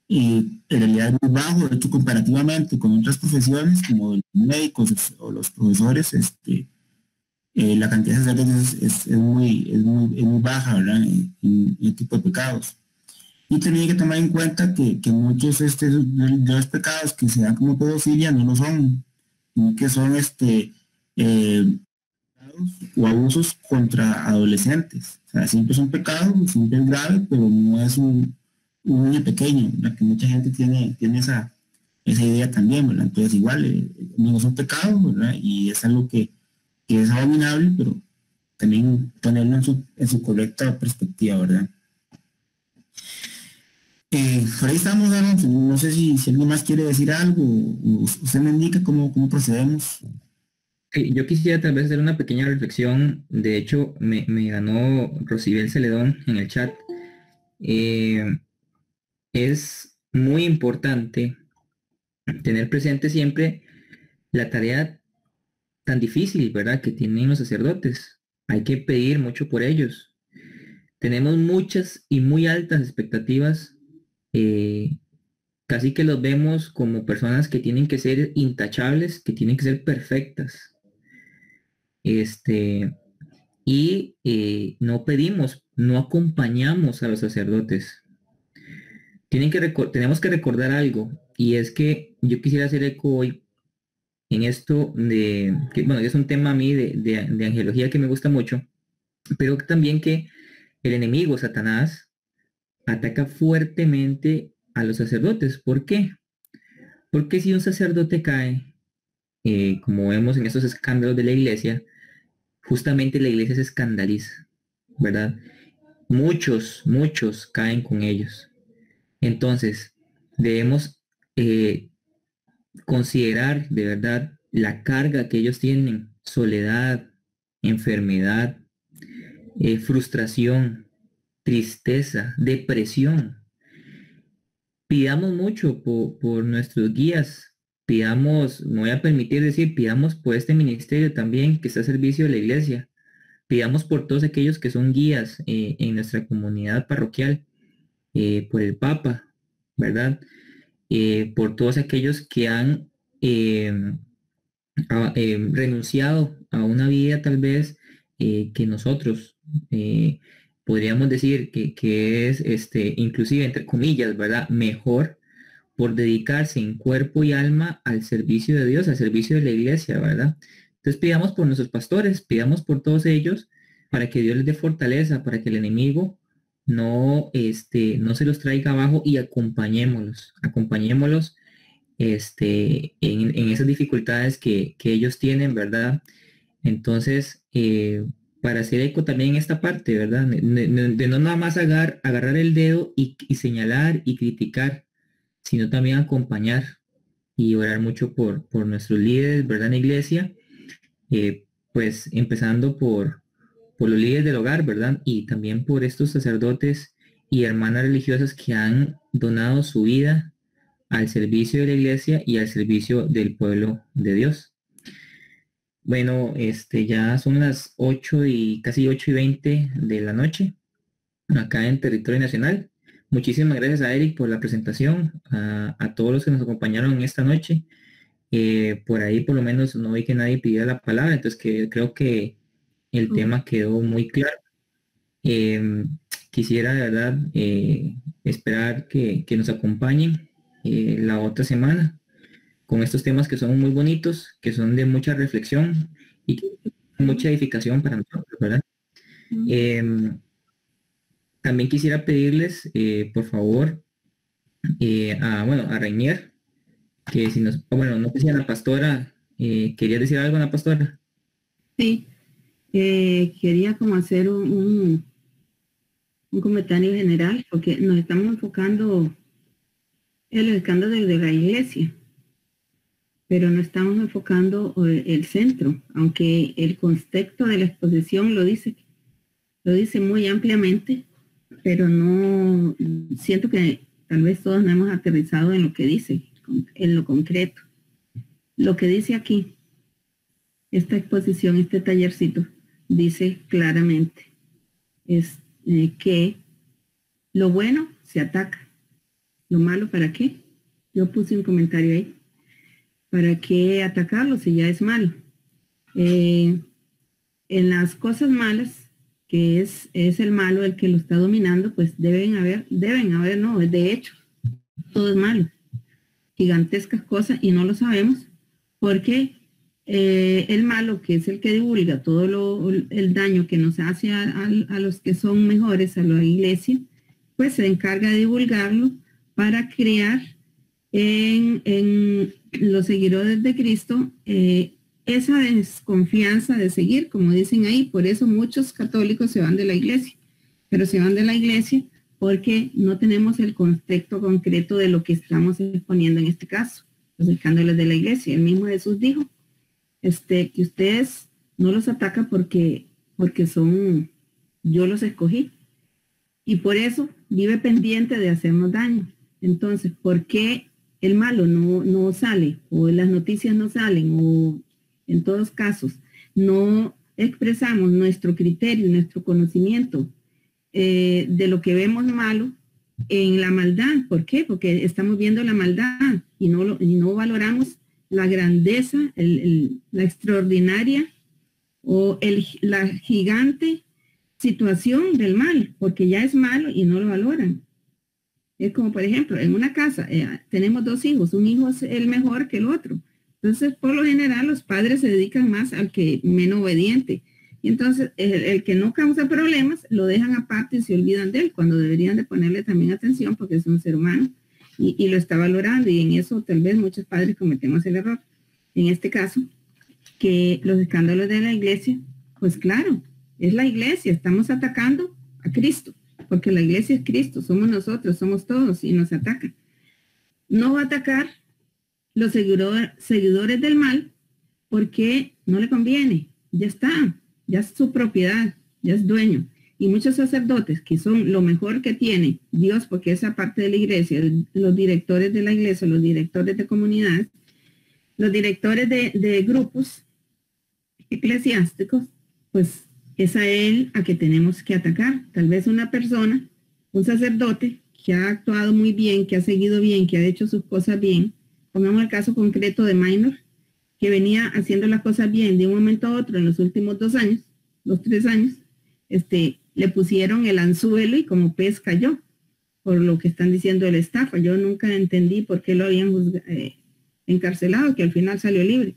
y en realidad es muy bajo. De hecho, comparativamente con otras profesiones como los médicos o los profesores, la cantidad de sacerdotes es muy baja, ¿verdad? En este tipo de pecados. Y también hay que tomar en cuenta que muchos de los pecados que se dan como pedofilia no lo son, sino que son eh, o abusos contra adolescentes. O sea, siempre son pecados, siempre es grave, pero no es un niño pequeño, la que mucha gente tiene esa idea también, ¿verdad? Entonces igual, no es un pecado, ¿verdad? Y es algo que es abominable, pero también ponerlo en su correcta perspectiva, ¿verdad? Por ahí estamos, Alonso. No sé si alguien más quiere decir algo, o usted me indica cómo procedemos. Sí, yo quisiera tal vez hacer una pequeña reflexión. De hecho, me ganó Rosibel Celedón en el chat. Eh, es muy importante tener presente siempre la tarea tan difícil, ¿verdad?, que tienen los sacerdotes. Hay que pedir mucho por ellos. Tenemos muchas y muy altas expectativas. eh, Casi que los vemos como personas que tienen que ser intachables, que tienen que ser perfectas. Este, no pedimos, no acompañamos a los sacerdotes. Tenemos que recordar algo, y es que yo quisiera hacer eco hoy en esto bueno, es un tema a mí de angelología que me gusta mucho, pero también que el enemigo, Satanás, ataca fuertemente a los sacerdotes. ¿Por qué? Porque si un sacerdote cae, como vemos en estos escándalos de la iglesia, justamente la iglesia se escandaliza, ¿verdad? Muchos caen con ellos. Entonces, debemos considerar de verdad la carga que ellos tienen: soledad, enfermedad, frustración, tristeza, depresión. Pidamos mucho por nuestros guías, pidamos, me voy a permitir decir, pidamos por este ministerio también que está a servicio de la iglesia, pidamos por todos aquellos que son guías en nuestra comunidad parroquial, por el Papa, ¿verdad? Por todos aquellos que han renunciado a una vida tal vez que nosotros podríamos decir que es inclusive entre comillas, ¿verdad?, mejor, por dedicarse en cuerpo y alma al servicio de Dios, al servicio de la iglesia, ¿verdad? Entonces pidamos por nuestros pastores, pidamos por todos ellos, para que Dios les dé fortaleza, para que el enemigo no se los traiga abajo, y acompañémoslos en esas dificultades que ellos tienen, ¿verdad? Entonces, para hacer eco también en esta parte, ¿verdad? De no nada más agarrar el dedo y señalar y criticar, sino también acompañar y orar mucho por nuestros líderes, ¿verdad?, en la iglesia, pues empezando por los líderes del hogar, ¿verdad? Y también por estos sacerdotes y hermanas religiosas que han donado su vida al servicio de la iglesia y al servicio del pueblo de Dios. Bueno, ya son las 8 y casi 8:20 de la noche, acá en territorio nacional. Muchísimas gracias a Eric por la presentación, a todos los que nos acompañaron esta noche. Por ahí por lo menos no vi que nadie pidiera la palabra, entonces creo que el tema quedó muy claro. Quisiera de verdad esperar que nos acompañen la otra semana con estos temas que son muy bonitos, que son de mucha reflexión y mucha edificación para nosotros, ¿verdad? También quisiera pedirles, por favor, a Reinier, que si nos, bueno, no sé si a la pastora, ¿quería decir algo a la pastora? Sí, quería como hacer un comentario general, porque nos estamos enfocando en los escándalos de la iglesia, pero no estamos enfocando el centro, aunque el contexto de la exposición lo dice muy ampliamente, pero no, siento que tal vez todos no hemos aterrizado en lo que dice, en lo concreto. Lo que dice aquí, esta exposición, este tallercito, dice claramente, que lo bueno se ataca. ¿Lo malo para qué? Yo puse un comentario ahí. ¿Para qué atacarlo si ya es malo? En las cosas malas, que es el malo el que lo está dominando, pues deben haber, no, de hecho, todo es malo. Gigantescas cosas y no lo sabemos porque el malo, que es el que divulga todo el daño que nos hace a los que son mejores, a la iglesia, pues se encarga de divulgarlo para crear en los seguidores de Cristo esa desconfianza de seguir, como dicen ahí. Por eso muchos católicos se van de la iglesia, pero se van de la iglesia porque no tenemos el contexto concreto de lo que estamos exponiendo en este caso, los escándalos de la iglesia. El mismo Jesús dijo que ustedes no los atacan porque son, yo los escogí, y por eso vive pendiente de hacernos daño. Entonces, ¿por qué el malo no sale, o las noticias no salen, o en todos casos no expresamos nuestro criterio, nuestro conocimiento de lo que vemos malo en la maldad? ¿Por qué? Porque estamos viendo la maldad y no valoramos la grandeza, la extraordinaria o la gigante situación del mal, porque ya es malo y no lo valoran. Es como, por ejemplo, en una casa tenemos 2 hijos, un hijo es el mejor que el otro. Entonces, por lo general, los padres se dedican más al que menos obediente. Y entonces, el que no causa problemas, lo dejan aparte y se olvidan de él, cuando deberían de ponerle también atención porque es un ser humano y lo está valorando. Y en eso tal vez muchos padres cometemos el error. En este caso, que los escándalos de la iglesia, pues claro, es la iglesia, estamos atacando a Cristo, porque la iglesia es Cristo, somos nosotros, somos todos, y nos atacan. No va a atacar los seguidores del mal porque no le conviene, ya está, ya es su propiedad, ya es dueño. Y muchos sacerdotes, que son lo mejor que tiene Dios, porque esa parte de la iglesia, los directores de la iglesia, los directores de comunidades, los directores de grupos eclesiásticos, pues es a él a que tenemos que atacar. Tal vez una persona, un sacerdote que ha actuado muy bien, que ha seguido bien, que ha hecho sus cosas bien. Pongamos el caso concreto de Minor, que venía haciendo las cosas bien de un momento a otro en los últimos 2 años, 3 años, le pusieron el anzuelo y como pez cayó, por lo que están diciendo de la estafa. Yo nunca entendí por qué lo habían encarcelado, que al final salió libre.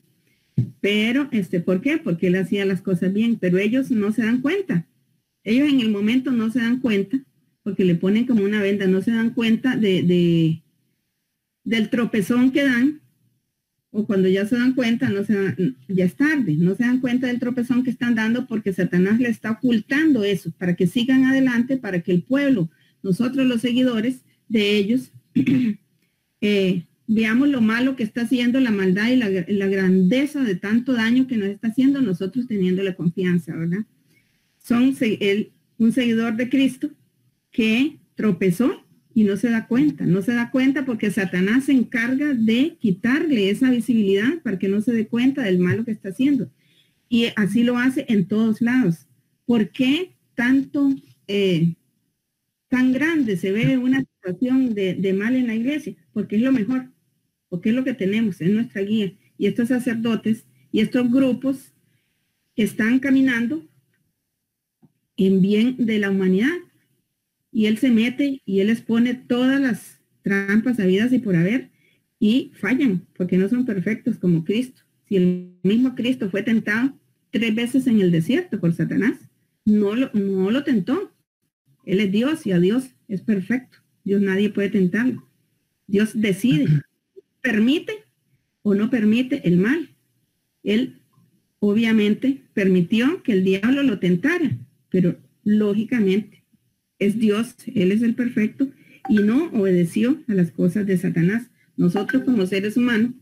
Pero, ¿por qué? Porque él hacía las cosas bien, pero ellos no se dan cuenta. Ellos en el momento no se dan cuenta, porque le ponen como una venda, no se dan cuenta del tropezón que dan, o cuando ya se dan cuenta, ya es tarde, no se dan cuenta del tropezón que están dando, porque Satanás le está ocultando eso, para que sigan adelante, para que el pueblo, nosotros los seguidores de ellos, veamos lo malo que está haciendo, la maldad y la grandeza de tanto daño que nos está haciendo, nosotros teniéndole confianza, ¿verdad? Son un seguidor de Cristo que tropezó y no se da cuenta porque Satanás se encarga de quitarle esa visibilidad para que no se dé cuenta del malo que está haciendo. Y así lo hace en todos lados. ¿Por qué tanto, tan grande se ve una situación de mal en la iglesia? Porque es lo mejor, porque es lo que tenemos, es nuestra guía. Y estos sacerdotes y estos grupos están caminando en bien de la humanidad. Y él se mete y él les pone todas las trampas habidas y por haber, y fallan, porque no son perfectos como Cristo. Si el mismo Cristo fue tentado 3 veces en el desierto por Satanás, no lo tentó. Él es Dios y a Dios es perfecto. Dios nadie puede tentarlo. Dios decide, permite o no permite el mal. Él obviamente permitió que el diablo lo tentara, pero lógicamente es Dios, Él es el perfecto y no obedeció a las cosas de Satanás. Nosotros como seres humanos,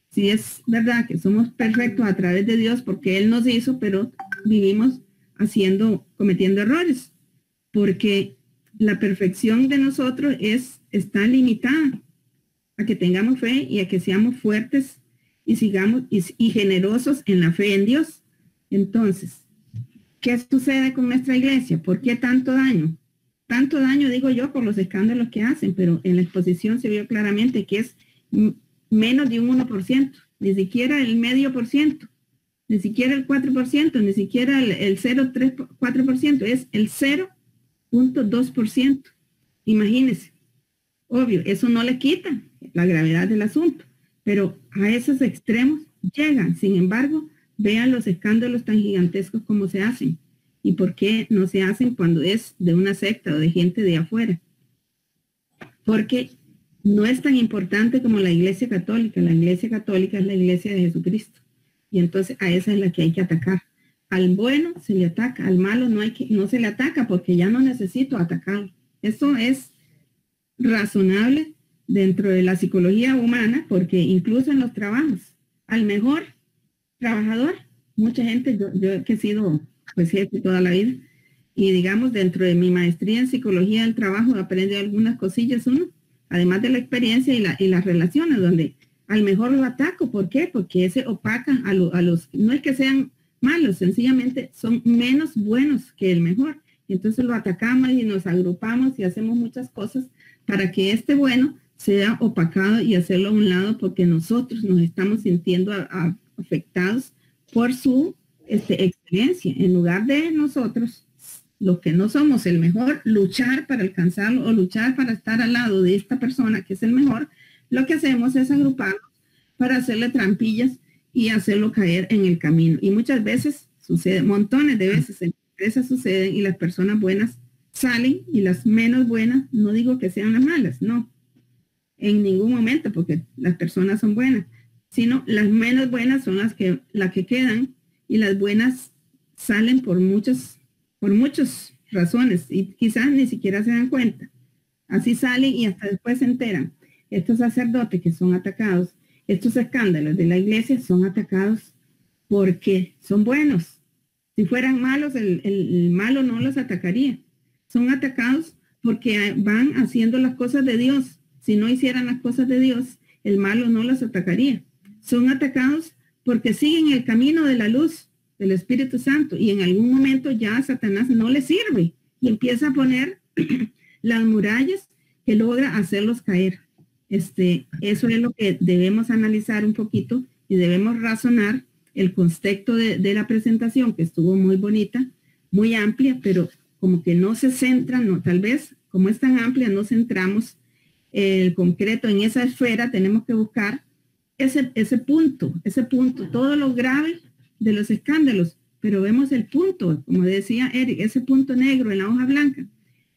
sí es verdad que somos perfectos a través de Dios porque Él nos hizo, pero vivimos cometiendo errores, porque la perfección de nosotros está limitada a que tengamos fe y a que seamos fuertes y sigamos y generosos en la fe en Dios. Entonces, ¿Qué sucede con nuestra iglesia? ¿Por qué tanto daño? Tanto daño, digo yo, por los escándalos que hacen, pero en la exposición se vio claramente que es menos de un 1%, ni siquiera el medio por ciento, ni siquiera el 4%, ni siquiera el 0,4%, es el 0,2%. Imagínense, obvio, eso no le quita la gravedad del asunto, pero a esos extremos llegan. Sin embargo, vean los escándalos tan gigantescos como se hacen. ¿Y por qué no se hacen cuando es de una secta o de gente de afuera? Porque no es tan importante como la Iglesia Católica. La Iglesia Católica es la Iglesia de Jesucristo. Y entonces a esa es la que hay que atacar. Al bueno se le ataca, al malo no se le ataca porque ya no necesito atacarlo. Eso es razonable dentro de la psicología humana, porque incluso en los trabajos, al mejor trabajador, mucha gente, yo que he sido pues jefe toda la vida, y digamos dentro de mi maestría en psicología del trabajo aprende algunas cosillas uno, además de la experiencia y las relaciones, donde al mejor lo ataco. ¿Por qué? Porque ese opaca a los, no es que sean malos, sencillamente son menos buenos que el mejor. Entonces lo atacamos y nos agrupamos y hacemos muchas cosas para que este bueno sea opacado y hacerlo a un lado, porque nosotros nos estamos sintiendo afectados por su experiencia, en lugar de nosotros, los que no somos el mejor, luchar para alcanzarlo o luchar para estar al lado de esta persona que es el mejor. Lo que hacemos es agruparnos para hacerle trampillas y hacerlo caer en el camino. Y muchas veces sucede, montones de veces en empresas suceden, y las personas buenas salen y las menos buenas, no digo que sean las malas, no, en ningún momento, porque las personas son buenas, sino las menos buenas son las que quedan, y las buenas salen por muchas razones y quizás ni siquiera se dan cuenta. Así salen y hasta después se enteran. Estos sacerdotes que son atacados, estos escándalos de la iglesia son atacados porque son buenos. Si fueran malos, el malo no los atacaría. Son atacados porque van haciendo las cosas de Dios. Si no hicieran las cosas de Dios, el malo no los atacaría. Son atacados porque siguen el camino de la luz del Espíritu Santo, y en algún momento ya a Satanás no le sirve y empieza a poner las murallas que logra hacerlos caer. Eso es lo que debemos analizar un poquito, y debemos razonar el contexto de la presentación, que estuvo muy bonita, muy amplia, pero como que no se centra, no, tal vez como es tan amplia no centramos el concreto en esa esfera. Tenemos que buscar ese punto, todo lo grave de los escándalos, pero vemos el punto, como decía Eric, ese punto negro en la hoja blanca,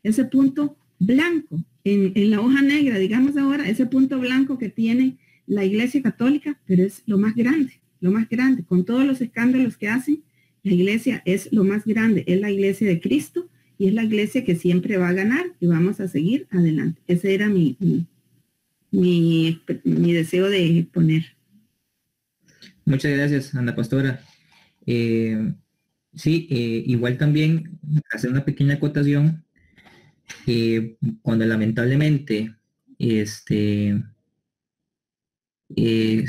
ese punto blanco en la hoja negra, digamos ahora, ese punto blanco que tiene la Iglesia Católica, pero es lo más grande, con todos los escándalos que hacen. La iglesia es lo más grande, es la iglesia de Cristo, y es la iglesia que siempre va a ganar, y vamos a seguir adelante. Ese era mi deseo de poner. Muchas gracias, Ana Pastora. Sí, igual también hacer una pequeña acotación. Cuando lamentablemente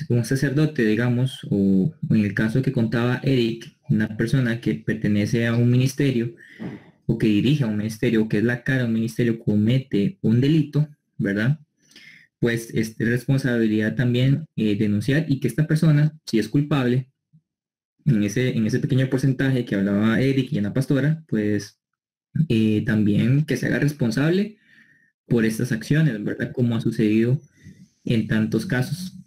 un sacerdote, digamos, o en el caso que contaba Eric, una persona que pertenece a un ministerio o que dirige a un ministerio, que es la cara de un ministerio, comete un delito, ¿verdad? Pues es responsabilidad también denunciar, y que esta persona, si es culpable, en ese pequeño porcentaje que hablaba Eric y Ana Pastora, pues también que se haga responsable por estas acciones, ¿verdad? Como ha sucedido en tantos casos.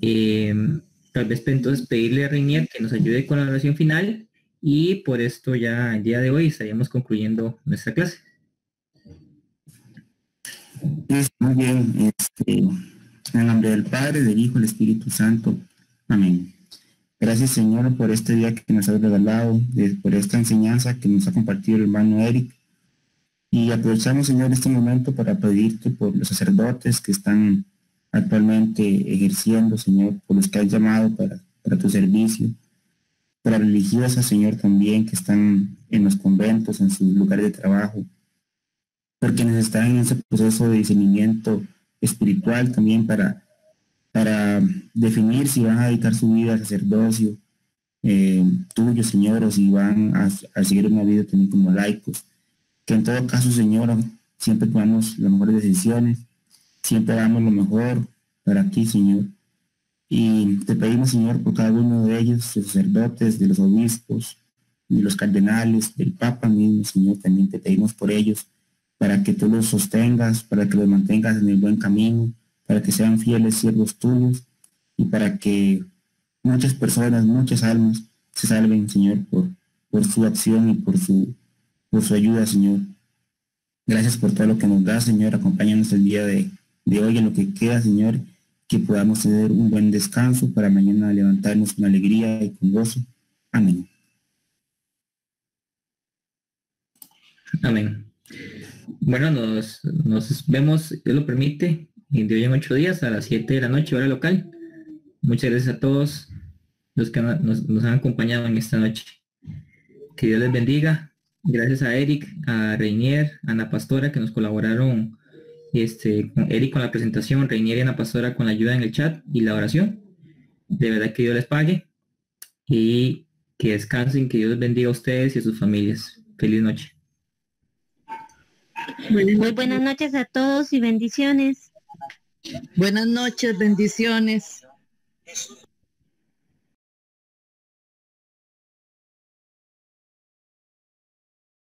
Tal vez entonces pedirle a Reinier que nos ayude con la oración final, y por esto ya el día de hoy estaríamos concluyendo nuestra clase. Muy bien, en el nombre del Padre, del Hijo y del Espíritu Santo. Amén. Gracias, Señor, por este día que nos has regalado, por esta enseñanza que nos ha compartido el hermano Eric. Y aprovechamos, Señor, este momento para pedirte por los sacerdotes que están actualmente ejerciendo, Señor, por los que has llamado para tu servicio, por las religiosas, Señor, también que están en los conventos, en sus lugares de trabajo, por quienes están en ese proceso de discernimiento espiritual también para definir si van a dedicar su vida al sacerdocio, tuyos, Señor, o si van a seguir una vida también como laicos. Que en todo caso, Señor, siempre tomamos las mejores decisiones, siempre damos lo mejor para ti, Señor. Y te pedimos, Señor, por cada uno de ellos, de los sacerdotes, de los obispos, de los cardenales, del Papa mismo, Señor, también te pedimos por ellos, para que tú los sostengas, para que los mantengas en el buen camino, para que sean fieles siervos tuyos y para que muchas personas, muchas almas se salven, Señor, por su acción y por su ayuda, Señor. Gracias por todo lo que nos da, Señor. Acompáñanos el día de hoy en lo que queda, Señor, que podamos tener un buen descanso para mañana levantarnos con alegría y con gozo. Amén. Amén. Bueno, nos vemos, Dios lo permite, de hoy en 8 días a las 7 de la noche, hora local. Muchas gracias a todos los que nos han acompañado en esta noche. Que Dios les bendiga. Gracias a Eric, a Reinier, a Ana Pastora, que nos colaboraron, con Eric con la presentación, Reinier y Ana Pastora con la ayuda en el chat y la oración. De verdad que Dios les pague y que descansen, que Dios les bendiga a ustedes y a sus familias. Feliz noche. Muy buenas noches a todos y bendiciones. Buenas noches, bendiciones.